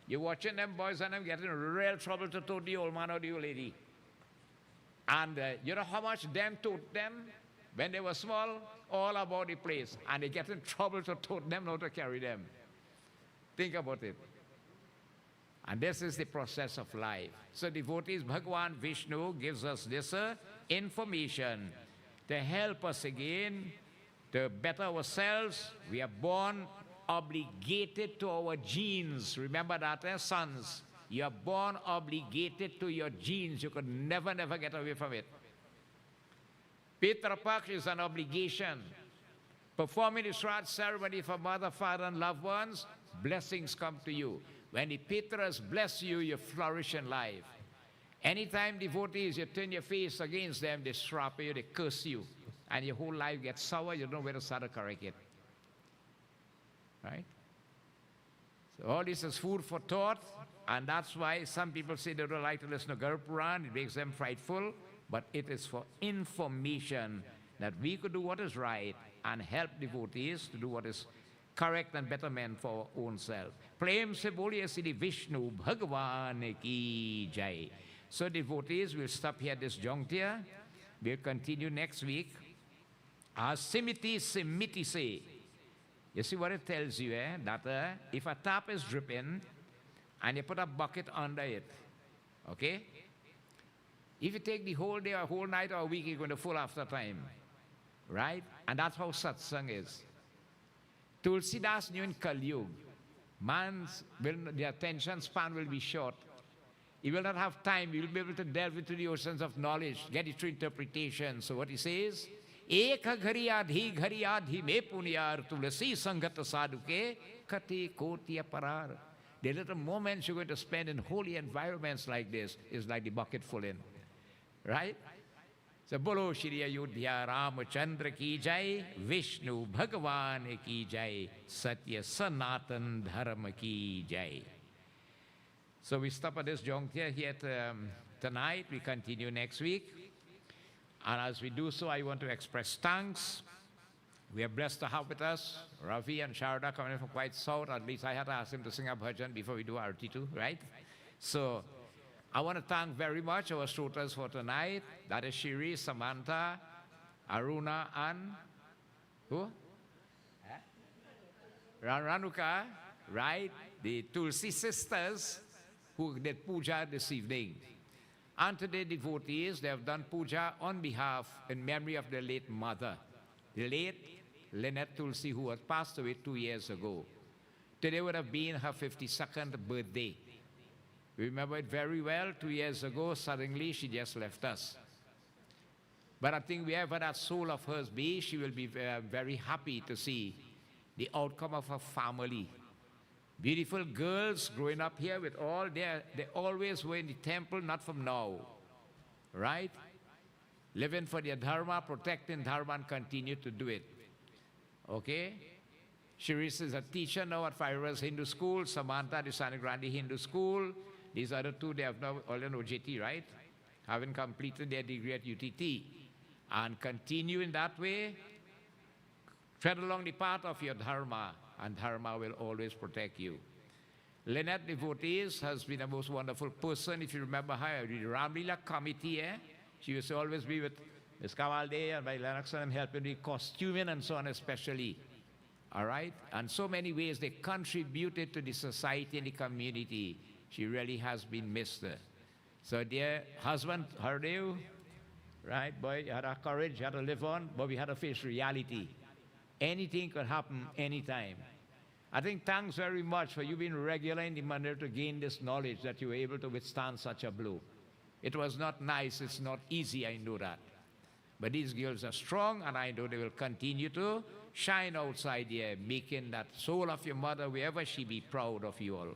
you're watching them boys and them getting in real trouble to tote the old man or the old lady. And you know how much them tote them? When they were small, all about the place. And they get in trouble to tote them, not to carry them. Think about it. And this is the process of life. So devotees, Bhagavan Vishnu gives us this information to help us again to better ourselves. We are born obligated to our genes. Remember that, sons? You are born obligated to your genes. You could never get away from it. Pitra Paksh is an obligation. Performing the Shraddha ceremony for mother, father, and loved ones, blessings come to you. When the Pitras bless you, you flourish in life. Anytime devotees, you turn your face against them, they strap you, they curse you, and your whole life gets sour, you don't know where to start to correct it. Right? So all this is food for thought, and that's why some people say they don't like to listen to Garuda Purana, it makes them frightful, but it is for information that we could do what is right and help devotees to do what is correct and better meant for our own self. Prem se boliye Sri Vishnu Bhagavan ki jai. So devotees, we'll stop here at this juncture. We'll continue next week. Simiti simiti se. You see what it tells you, that if a tap is dripping and you put a bucket under it, okay? If you take the whole day or whole night or a week, you're going to full after time, right? And that's how satsang is. Tulsidas knew in Kali Yuga, the attention span will be short. He will not have time. He will be able to delve into the oceans of knowledge, get it through interpretation. So what he says, Eka ghari adhi me punyar tulasi sangata sadhuke kati kotiya parar. The little moments you're going to spend in holy environments like this is like the bucket full in. Right? So Bolo Shri Ayodhya Ramachandra ki jai, Vishnu Bhagavan ki jai, Satya Sanatan Dharma ki jai. So we stop at this juncture here tonight. We continue next week. And as we do so, I want to express thanks. We are blessed to have with us Ravi and Sharda coming from quite south. At least I had to ask him to sing a bhajan before we do Arti too, right? So I want to thank very much our shrotas for tonight. That is Shiri, Samantha, Aruna, and who? Ranuka, right? The Tulsi sisters who did puja this evening. And today, devotees, they have done puja on behalf, in memory of their late mother, the late Lynette Tulsi, who had passed away 2 years ago. Today would have been her 52nd birthday. We remember it very well. 2 years ago, suddenly she just left us. But I think wherever that soul of hers be, she will be very happy to see the outcome of her family. Beautiful girls growing up here with all they always were in the temple, not from now. Right? Living for their dharma, protecting dharma, and continue to do it. Okay? Shiris is a teacher now at Fireworks Hindu School. Samantha, the Sani Grandi Hindu School. These other two, they have now all in OJT, right? Having completed their degree at UTT. And continue in that way. Tread along the path of your dharma, and dharma will always protect you. Lynette Devotees has been a most wonderful person. If you remember her, the Ramlila committee, she used to always be with Ms. Kavalde and by Lennox and helping with costuming and so on especially. All right? And so many ways they contributed to the society and the community. She really has been missed. So dear husband, Hardev, right, boy, you had a courage, you had to live on, but we had to face reality. Anything could happen anytime. I think thanks very much for you being regular in the manner to gain this knowledge that you were able to withstand such a blow. It was not nice, it's not easy, I know that. But these girls are strong, and I know they will continue to shine outside here, making that soul of your mother, wherever she be, proud of you all.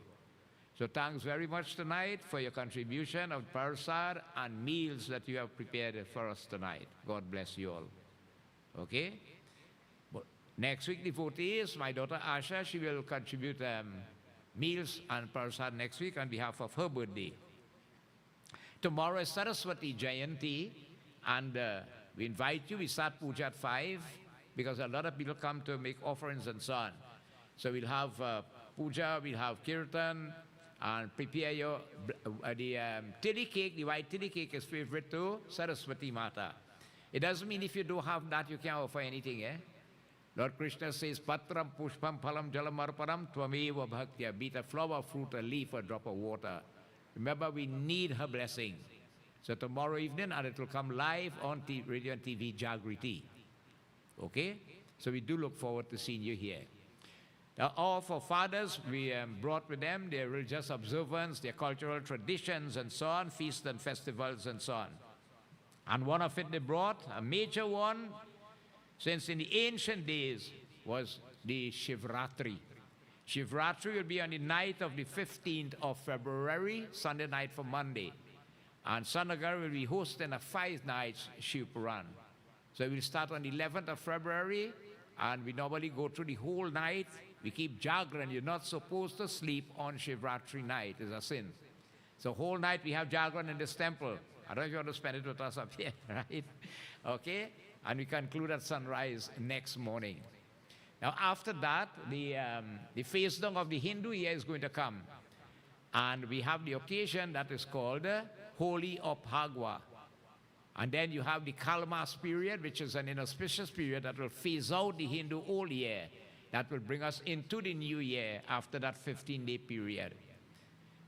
So thanks very much tonight for your contribution of prasad and meals that you have prepared for us tonight. God bless you all. Okay? Next week, devotees, my daughter Asha, she will contribute meals and prasad next week on behalf of her birthday. Tomorrow is Saraswati Jayanti, and we invite you. We start puja at 5 because a lot of people come to make offerings and so on. So we'll have puja, we'll have kirtan, and prepare your the tili cake. The white tili cake is favorite to Saraswati Mata. It doesn't mean if you don't have that, you can't offer anything, Lord Krishna says, Patram pushpam phalam jalam arpanam tvameva bhaktya. Be it a flower, fruit, a leaf, a drop of water. Remember, we need her blessing. So tomorrow evening, and it will come live on radio and TV, Jagriti. Okay? So we do look forward to seeing you here. Now, all for fathers, we brought with them their religious observance, their cultural traditions, and so on, feasts and festivals, and so on. And one of it they brought, a major one, since in the ancient days, was the Shivratri. Shivratri will be on the night of the 15th of February, Sunday night for Monday. And Sant Nagar will be hosting a 5 nights Shiv Puran. So we'll start on the 11th of February, and we normally go through the whole night. We keep Jagran. You're not supposed to sleep on Shivratri night. It's a sin. So whole night we have Jagran in this temple. I don't know if you want to spend it with us up here, right? Okay? And we conclude at sunrise next morning. Now after that, the face down of the Hindu year is going to come. And we have the occasion that is called Holy Ophagwa. And then you have the Kalmas period, which is an inauspicious period that will phase out the Hindu old year. That will bring us into the new year after that 15-day period.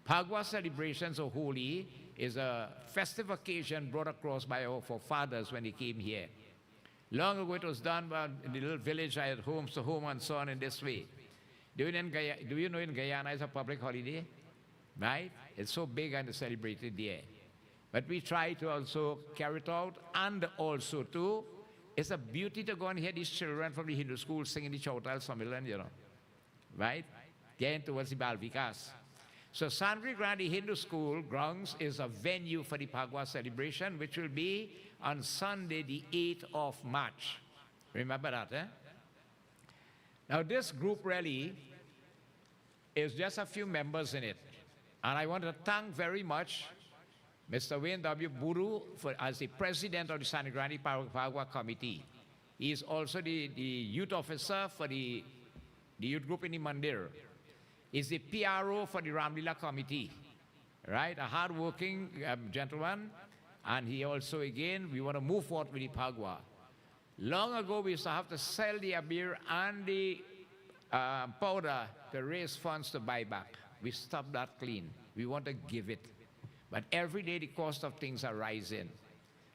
Phagwa celebrations of Holi is a festive occasion brought across by our forefathers when they came here. Long ago it was done in the little village I had homes to home and so on in this way. Do you know in Guyana it's a public holiday? Right? It's so big and celebrated there. But we try to also carry it out, and also too, it's a beauty to go and hear these children from the Hindu school singing the Chautal Samilan, you know. Right? Getting towards the Balvikas. So Sandri Grandi Hindu School grounds is a venue for the Phagwa celebration, which will be on Sunday, the 8th of March. Remember that, eh? Now this group really is just a few members in it. And I want to thank very much Mr. Wayne W. Buru as the president of the Sandri Grandi Phagwa Committee. He is also the youth officer for the youth group in the Mandir. He's the PRO for the Ramlila Committee, right? A hard-working gentleman. And he also, again, we want to move forward with the Phagwa. Long ago, we used to have to sell the abir and the powder to raise funds to buy back. We stopped that clean. We want to give it. But every day, the cost of things are rising.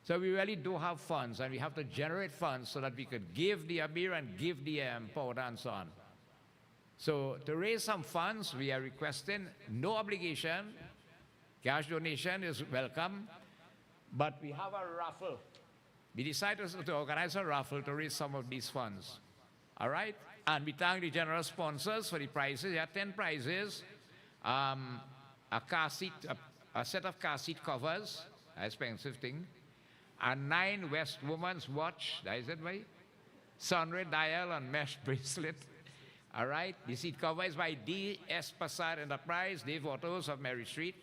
So we really do have funds, and we have to generate funds so that we could give the abir and give the powder and so on. So to raise some funds, we are requesting no obligation. Cash donation is welcome. But we have a raffle. We decided to organize a raffle to raise some of these funds. All right? And we thank the general sponsors for the prizes. There are 10 prizes. A set of car seat covers, an expensive thing. A 9 West Woman's watch, that is it, right? Sunray dial and mesh bracelet. All right? The seat cover is by D.S. Passar Enterprise, Dave Autos of Mary Street.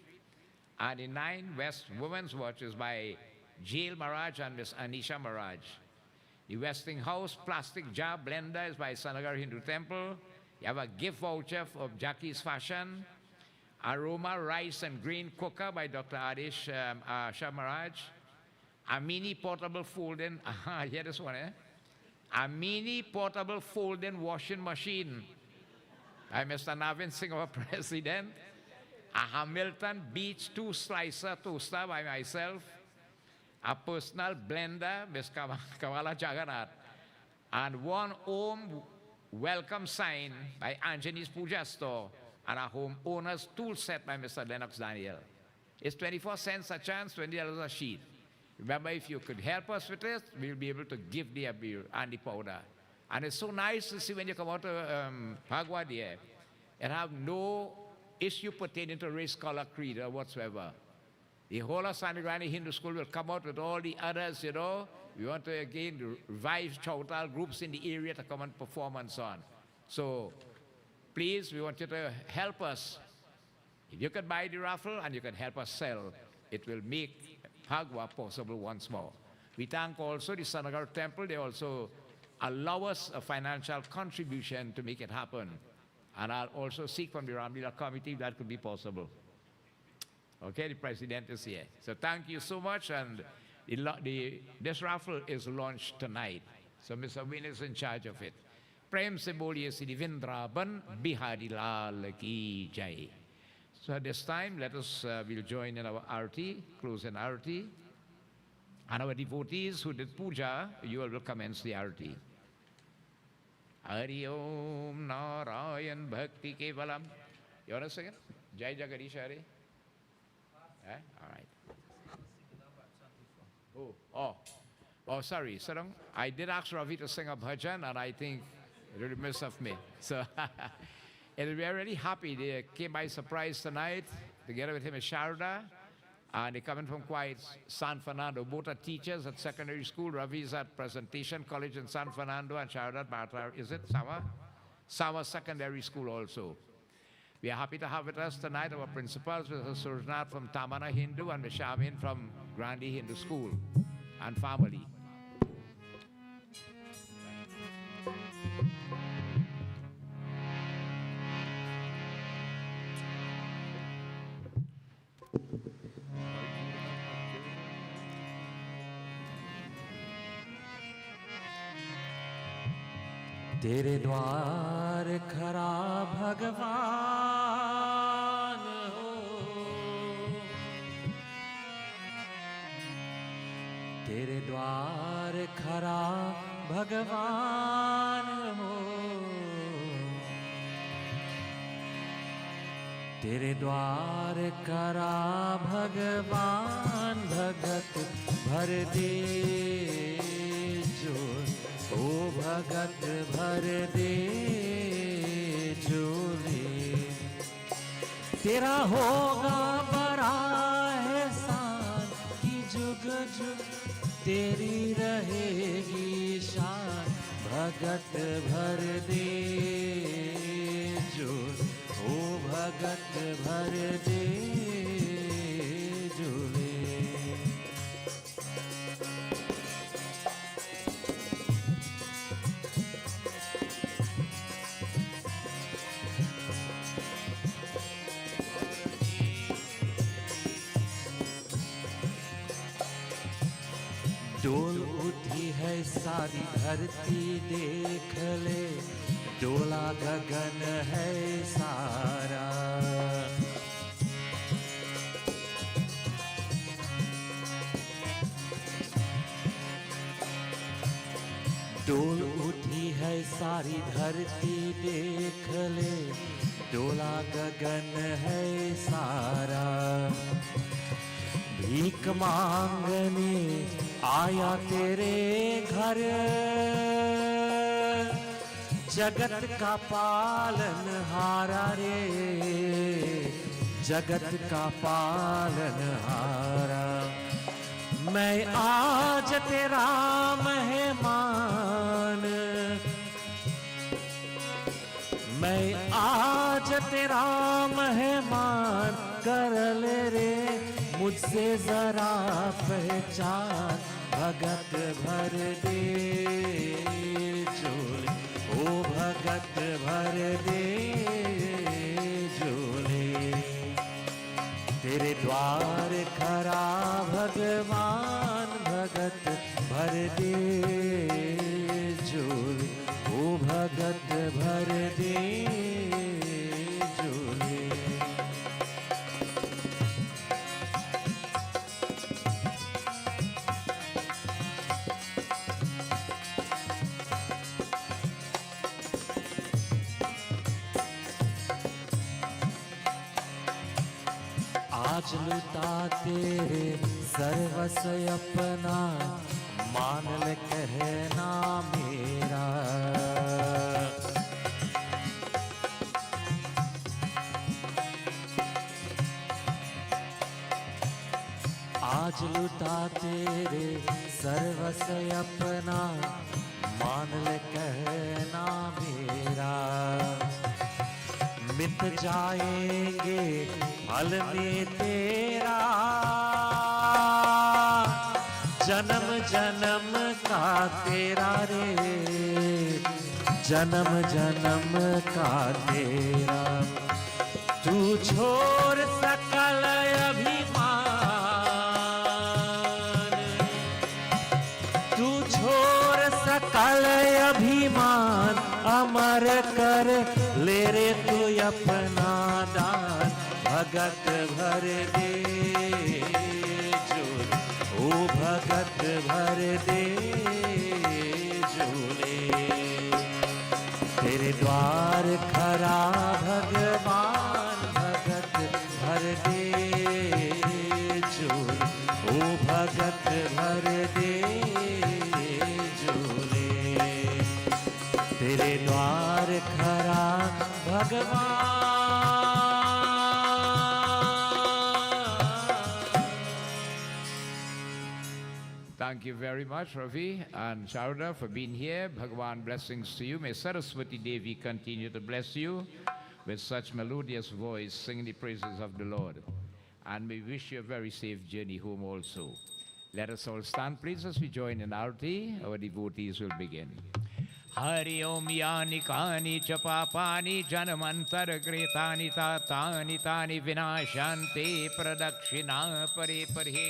And the 9 West Women's Watch is by Jail Maraj and Miss Anisha Maraj. The Westinghouse Plastic Jar Blender is by Sant Nagar Hindu Temple. You have a gift voucher of Jackie's Fashion. Aroma Rice and Grain Cooker by Dr. Adish Shah Maraj. A mini portable folding, hear this one, eh? A mini portable folding washing machine by Mr. Navin Singh, our president. A Hamilton Beach 2-slicer toaster by myself. A personal blender, Ms. Kawala Jagannath. And one home welcome sign by Anjani's Puja Store. And a home owner's tool set by Mr. Lennox Daniel. It's 24 cents a chance, $20 a sheet. Remember, if you could help us with this, we'll be able to give the abir and the powder. And it's so nice to see when you come out to Phagwa there, and have no issue pertaining to race, color, creed, or whatsoever. The whole of Sandri Grandi Hindu School will come out with all the others, you know. We want to, again, revive Chautal groups in the area to come and perform and so on. So, please, we want you to help us. If you can buy the raffle and you can help us sell, it will make Phagwa possible once more. We thank also the Sant Nagar Temple. They also allow us a financial contribution to make it happen. And I'll also seek from the Ramlila Committee if that could be possible. Okay, the President is here. So thank you so much. And this raffle is launched tonight. So Mr. Win is in charge of it. प्रेम से बोलिए श्री वृंदावन बिहारी लाल की जय. So at this time, let us will join in our arati, close in arati. And our devotees who did puja, you all will commence the arati. Hari Om Narayan Bhakti Kevalam. You want to sing it? Jai Jagadish Hari? Eh? All right. Oh, sorry, Sarang. I did ask Ravi to sing a bhajan, and I think it will miss of me. So we are really happy. They came by surprise tonight. Together with him is Sharda, and they're coming from quite San Fernando. Both are teachers at secondary school. Ravi is at Presentation College in San Fernando, and Sharda at Bata, is it Sama? Sama Secondary School also. We are happy to have with us tonight our principals, Mr. Surjnath from Tamana Hindu and Mr. Shamin from Grandi Hindu School and family. तेरे द्वार खरा भगवान हो, तेरे द्वार खरा भगवान हो, तेरे द्वार खरा भगवान भगत भर दे जो, ओ भगत भर दे झोले, तेरा होगा बड़ा एहसान कि जुग जुग तेरी रहेगी शान, भगत भर दे झोले, ओ भगत भर दे झोले. डोल उठी है सारी धरती देख ले, डोला गगन है सारा, डोल उठी है सारी धरती देख ले, डोला गगन है सारा. भीख मांगने आया तेरे घर, जगत का पालन हारा रे, जगत का पालन हारा. मैं आज तेरा मेहमान, मैं आज तेरा मेहमान, कर ले रे मुझसे जरा पहचान, भगत भर दे झोले, ओ भगत भर दे झोले. तेरे द्वार खरा भगवान भगत भर दे झोले, ओ भगत भर दे झोले. आज लुटा तेरे सर्वस्व अपना, मान ले कहना मेरा. आज लुटा तेरे सर्वस्व अपना, मान ले कहना मेरा. मिट जाएंगे फल में तेरा, जन्म जन्म का तेरा रे, जन्म जन्म का तेरा. तू छोड़ सकल अभिमान, तू छोड़ सकल अभिमान, अमर कर ले रे तू अपना दान, भगत भर दे झोले, ओ भगत भर दे झोले। तेरे द्वार खरा भगवान, भगत भर दे झोले, ओ भगत भर दे झोले। तेरे द्वार खरा भगवान। Thank you very much, Ravi and Garuda, for being here. Bhagwan, blessings to you. May Saraswati Devi continue to bless you with such melodious voice, singing the praises of the Lord. And we wish you a very safe journey home also. Let us all stand, please, as we join in Arati. Our devotees will begin. Hari Om Yani Kani Chapapani Janamantar Gretani Tatani Tani Vinashanti Pradakshina Pare Pare.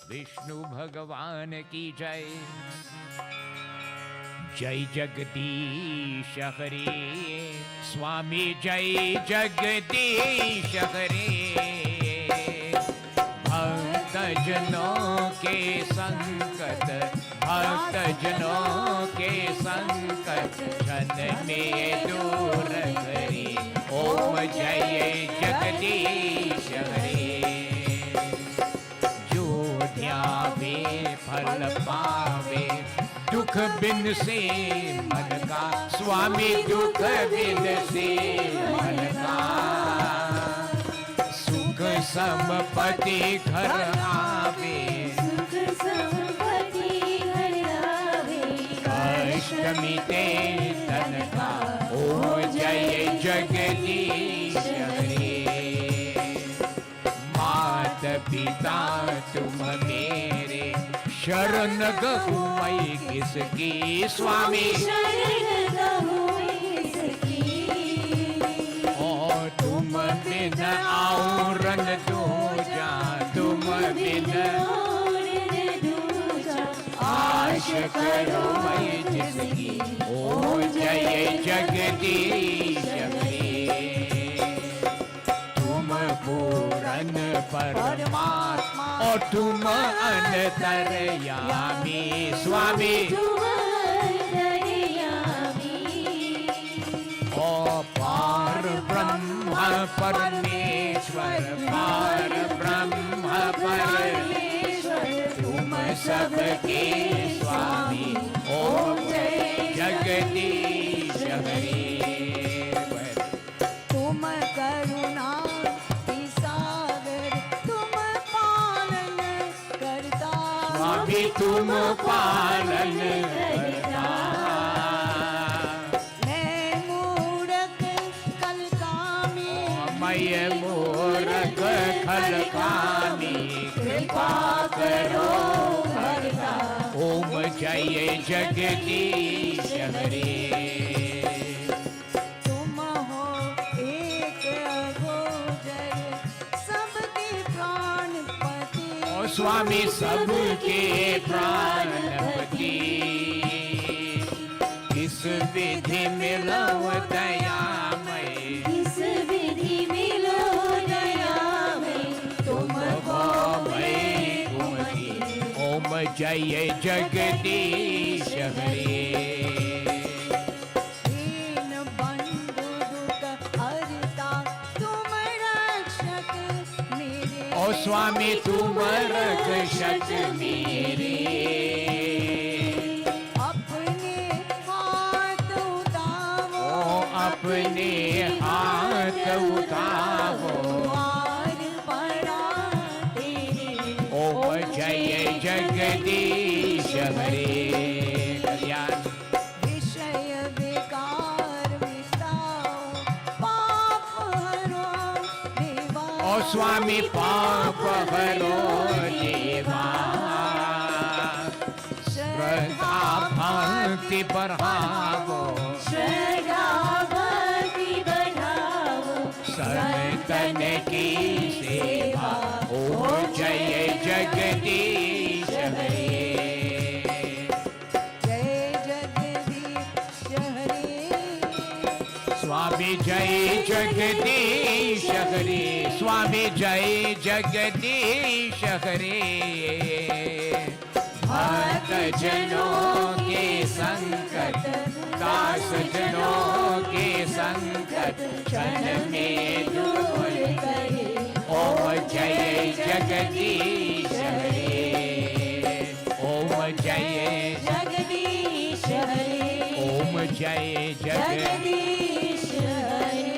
Vishnu भगवान की जय। जय जगदीश हरे, स्वामी जय जगदीश हरे। भक्त जनों के संकट, भक्त जनों के संकट क्षण में दूर करे। ओम जय जगदीश हरे। ध्यावे फल पावे, दुख बिन से मन का, स्वामी दुख बिन से मन का। सुख संपत्ति घर आवे, सुख संपत्ति घर आवे। कष्ट मिटे तन का। ओ जय जगदीश हरे। मात पिता तुम मेरे, शरण गहूँ मैं किसकी। स्वामी शरण गहूँ इसकी। और तुम बिन औरन दूजा, तुम बिन औरन दूजा। आश करो मैं जिसकी। ओ जय जगदीश हरे। पूरन परमात्मा और तुम अंतर्यामी। स्वामी तुम अंतर्यामी। ओ पार ब्रह्म परमेश्वर, पार ब्रह्म परमेश्वर तुम सबके स्वामी। ओम जय जगदीश हरे। तुम करुणा तुम पालन करता। मैं मूढ़ख कल कामी, मैं मूढ़ख खल कामी, कृपा करो करता। ओम जय जगदीश हरे। तुम हो एक अघोषर, सबके प्राणपति। ओ स्वामी सबके प्राणपति। इस विधि मिलो दयामय, इस विधि मिलो दयामय। तुमको मैं घुमती। ओम जय जगदीश हरे। दीन बंधु दुख हरता, तुम रक्षक मेरे। ओ स्वामी तुम रक्षक मेरे। अपने हाथ उठाओ, ओ अपने हाथ उठाओ। द्वार पड़ा तेरे। ओम जय जगदीश हरे। कल्याण विषय विकार मिटाओ, पाप हरो देवा। ओ स्वामी पाप हरो देवा। श्रद्धा भक्ति बढ़ावो, श्रद्धा भक्ति बढ़ाओ। संतन की सेवा। ओ जय जगदीश जगदीश हरे स्वामी जय जगदीश हरे भक्त जनों के संकट दास जनों के संकट क्षण में दूर करे ओम जय जगदीश हरे ओम जय जगदीश हरे ओम जय जगदीश हरे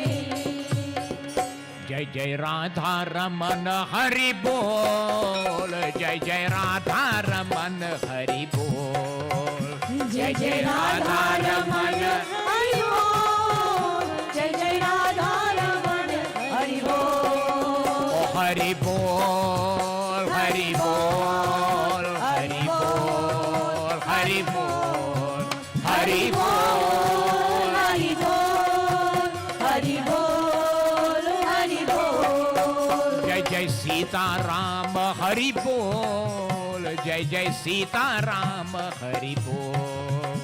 जय जय राधा रमन हरि बोल जय जय राधा रमन हरि बोल जय जय राधा रमन हरि बोल जय जय राधा रमन हरि बोल हरि बोल हरि बोल हरि बोल हरि बोल हरि बोल हरि बोल हरि बोल हरि बोल जय जय सीताराम हरि बोल जय जय सीताराम हरि बोल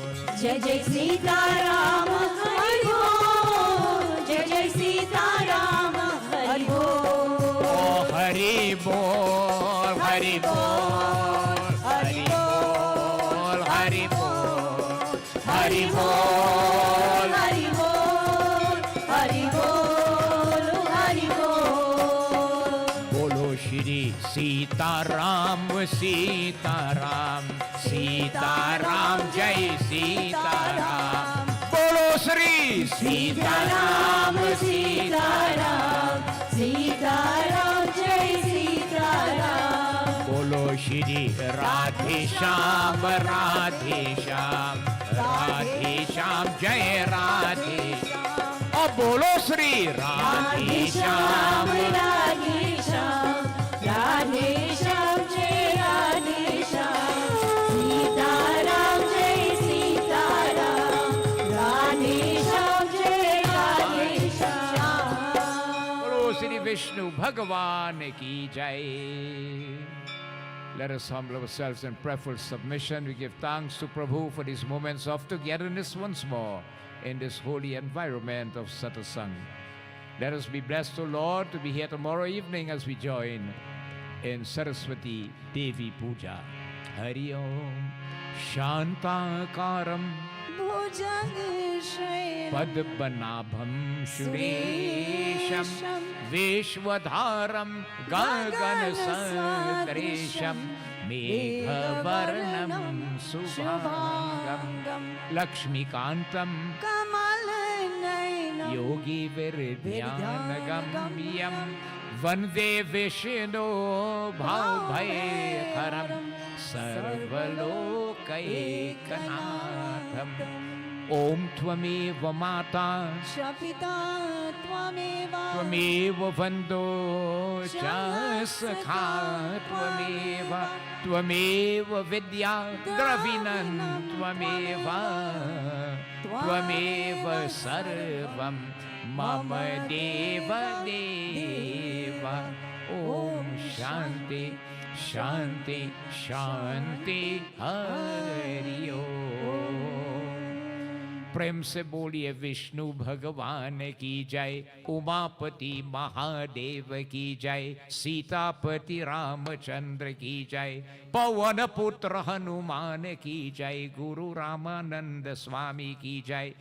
जय जय सीताराम हरि बोल जय जय सीताराम हरि बोल हरि बोल हरि बोल हरि बोल हरि बोल हरि बोल हरि बोल हरि बोल हरि बोल बोलो श्री सीताराम सीताराम सीताराम जय सीताराम बोलो श्री सीताराम सीताराम सीताराम जय सीताराम बोलो श्री राधे श्याम राधे श्याम राधे श्याम जय राधे और बोलो श्री राधे श्याम राधे श्याम राधे श्याम जय राधे श्याम सीताराम जय सीताराम राधे श्याम जय राधे श्याम बोलो श्री विष्णु भगवान की जय Let us humble ourselves in prayerful submission. We give thanks to Prabhu for these moments of togetherness once more in this holy environment of Satsangh. Let us be blessed, O Lord, to be here tomorrow evening as we join in Saraswati Devi Puja. Hari Om Shantakaram Padmanabham Shuresham Vishwadharam Gagan Sadresham Meghavarnam Subhangam Lakshmikantam Yogi Viridhyanagamyam Vande Vishnu Bhavbhayakaram Sarvalokaikanaatham Om Tvameva Mata Shapita Tvameva Tvameva Vando Cha Sakha Tvameva Vidya Dravinan Tvameva Sarvam Mama Deva Deva Om Shanti Shanti Shanti Hari Om प्रेम से बोलिए विष्णु भगवान की जय उमापति महादेव की जय सीतापति रामचंद्र की जय पवन पुत्र हनुमान की जय गुरु रामानंद स्वामी की जय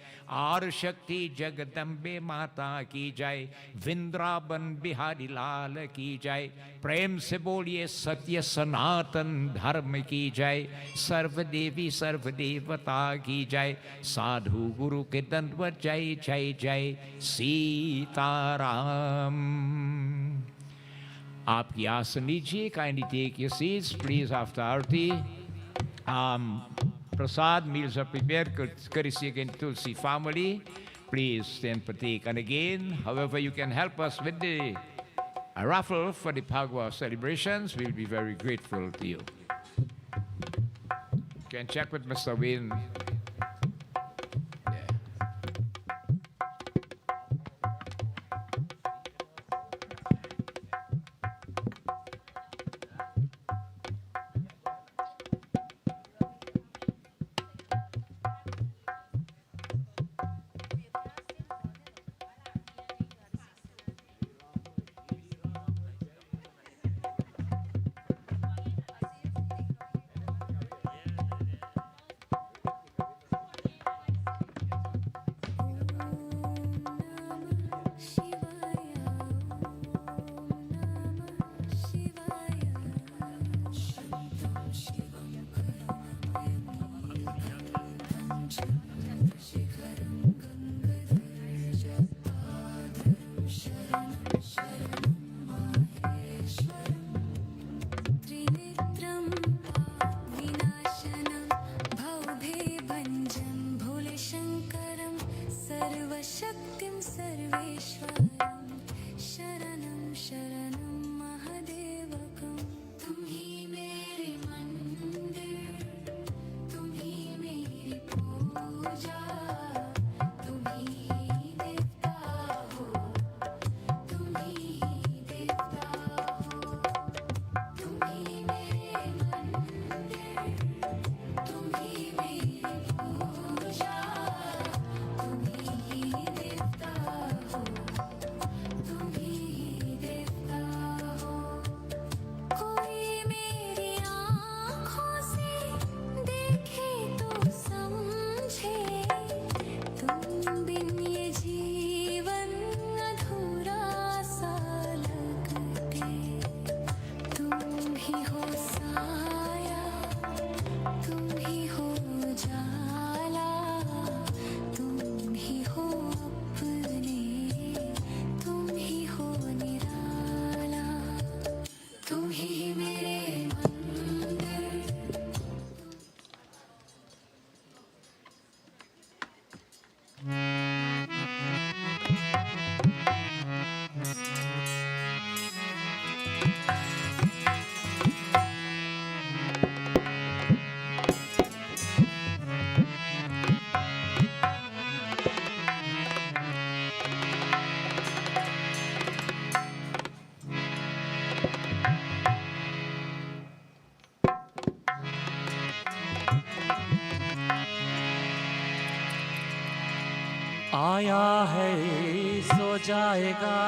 आर शक्ति जगदम्बे माता की जय वृंदावन बिहारी लाल की जय प्रेम से बोलिए सत्य सनातन धर्म की जय सर्वदेवी सर्वदेवता की जय साधु गुरु के दंडवत जय जय जय सीताराम आपकी आसन लीजिए kindly take your seats please after Aarti prasad meals are prepared courtesy again Tulsi family please stand partake and again however you can help us with the raffle for the Phagwa celebrations we'll be very grateful to you you can check with Mr. Wayne. जाएगा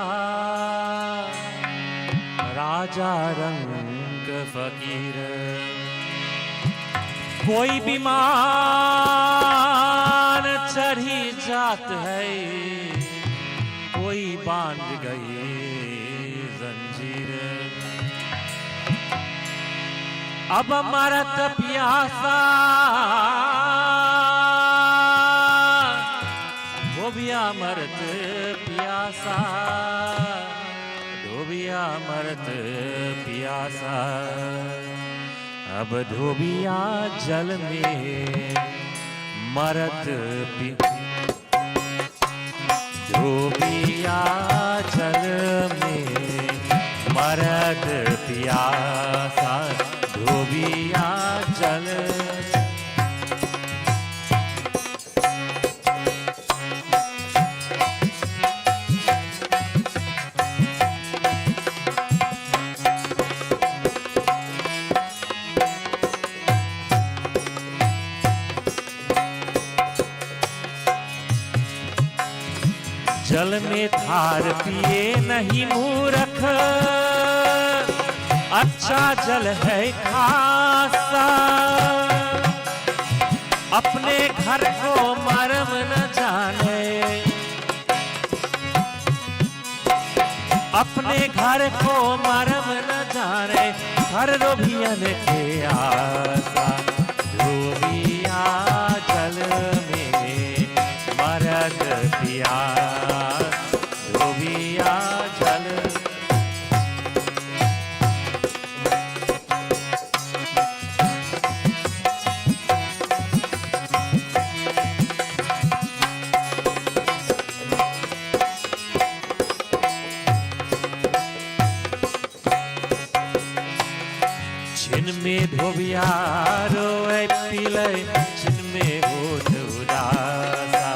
राजा रंग फकीर। कोई विमान चढ़ी जात है, कोई बांध गई जंजीर। अब मरत प्यासा धोबिया मरत प्यासा, धोबिया मरत प्यासा। अब धोबिया जल में मरत धोबिया जल में मरत प्यासा, धोबिया जल। जल में थार पिए नहीं मूर्ख, अच्छा जल है खासा। अपने घर को मरम न जाने, अपने घर को मरम न जाने। हर रोभियन के आसा, धोबिया जल में मरद पिया, धोबिया जल। छिन में धोबिया रोए पीले, छिन में होठ उदासा।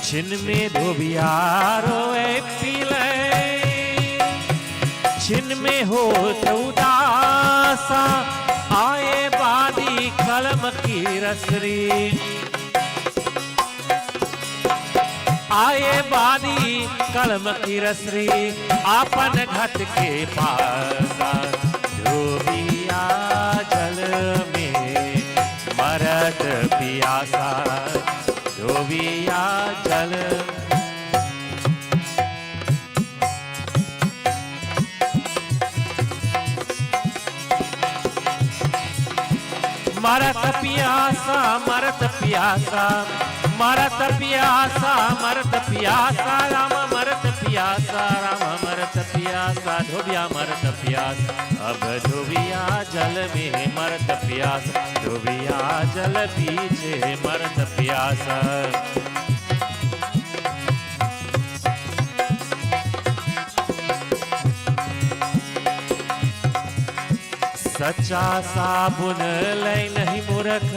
छिन में धोबिया रोए पीले, छिन में होठ उदासा। आए बादी कलम की रसरी, आए बादी कलम की रसरी। आपन घट के पासा, धोबिया जल में मरत पियासा, धोबिया जल। मरत पियासा, मरत पियासा, मरत पियासा, मरत पियासा। राम मरत पियासा, राम मरत पियासा, धोबिया मरत पियासा। अब धोबिया जल में मरत पियासा, धोबिया जल पीछे मरत पियासा। सच्चा साबुन लय नहीं मूर्ख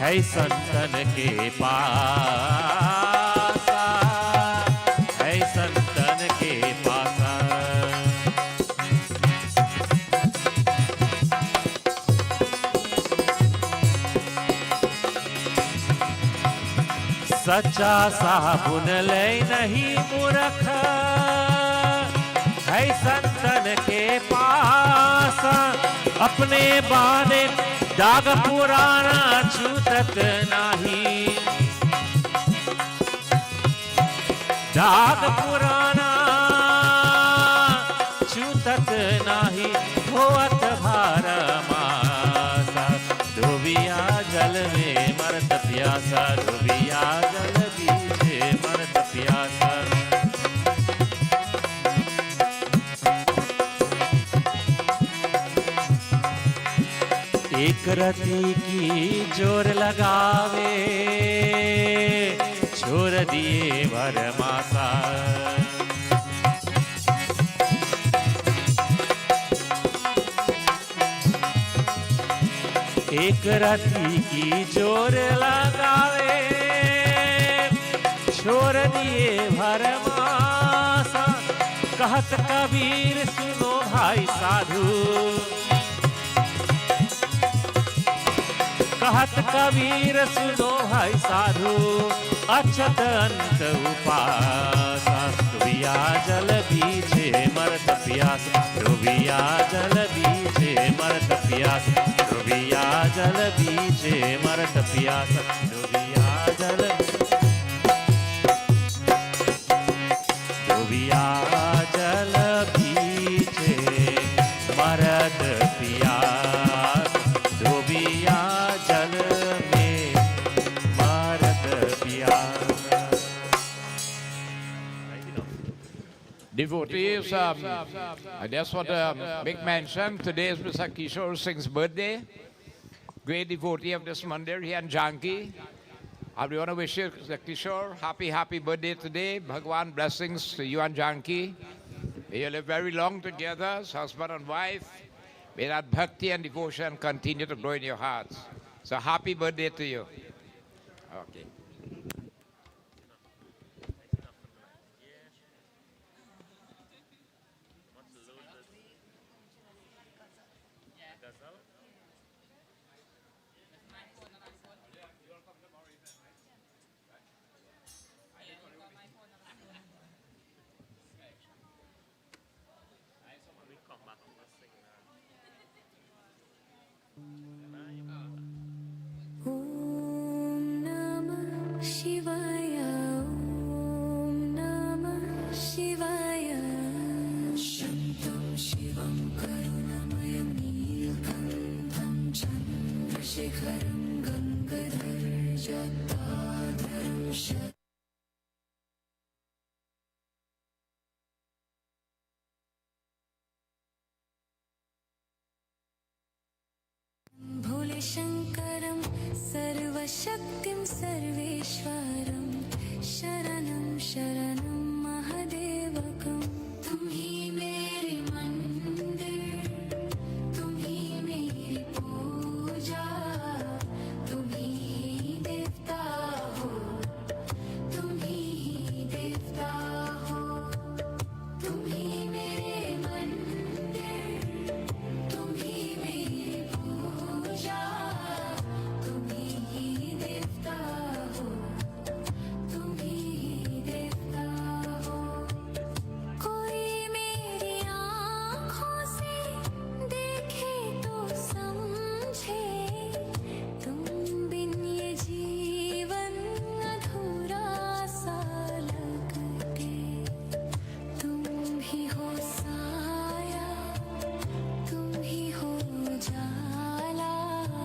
है संतन के पासा, है संतन के पासा। सच्चा साबुन लय नहीं मूर्ख है संतन के पासा। अपने बाने दाग पुराना छूटत नाही, दाग पुराना छूटत नाही। होत भार मासा, धोबिया जल में मरत प्यासा, धोबिया जल बीचे मरत प्यासा। एक रति की जोर लगावे, छोड़ दिए भरमासा। एक रति की जोर लगावे, छोड़ दिए भरमासा। कहत कबीर सुनो भाई साधु, कहत कबीर सुदोहै साधु अक्षत अंत उपासा डूबिया जल बीचे मरत प्यास डूबिया जल बीचे मरत प्यास डूबिया जल बीचे मरत प्यास डूबिया जल डूबिया जल बीचे मरत प्यास डूबिया जल में मरत प्यास. Devotees, I just want to make mention, today is Mr. Kishore Singh's birthday. Great devotee of this mandir, he and Janki. I want to wish you, Mr. Kishore, happy birthday today. Bhagwan blessings to you and Janki. May you live very long together as husband and wife. May that bhakti and devotion continue to grow in your hearts. So happy birthday to you. Okay. भोले शंकरं सर्वशक्तिं सर्वेश्वरं शरणं शरणं महादेवकम्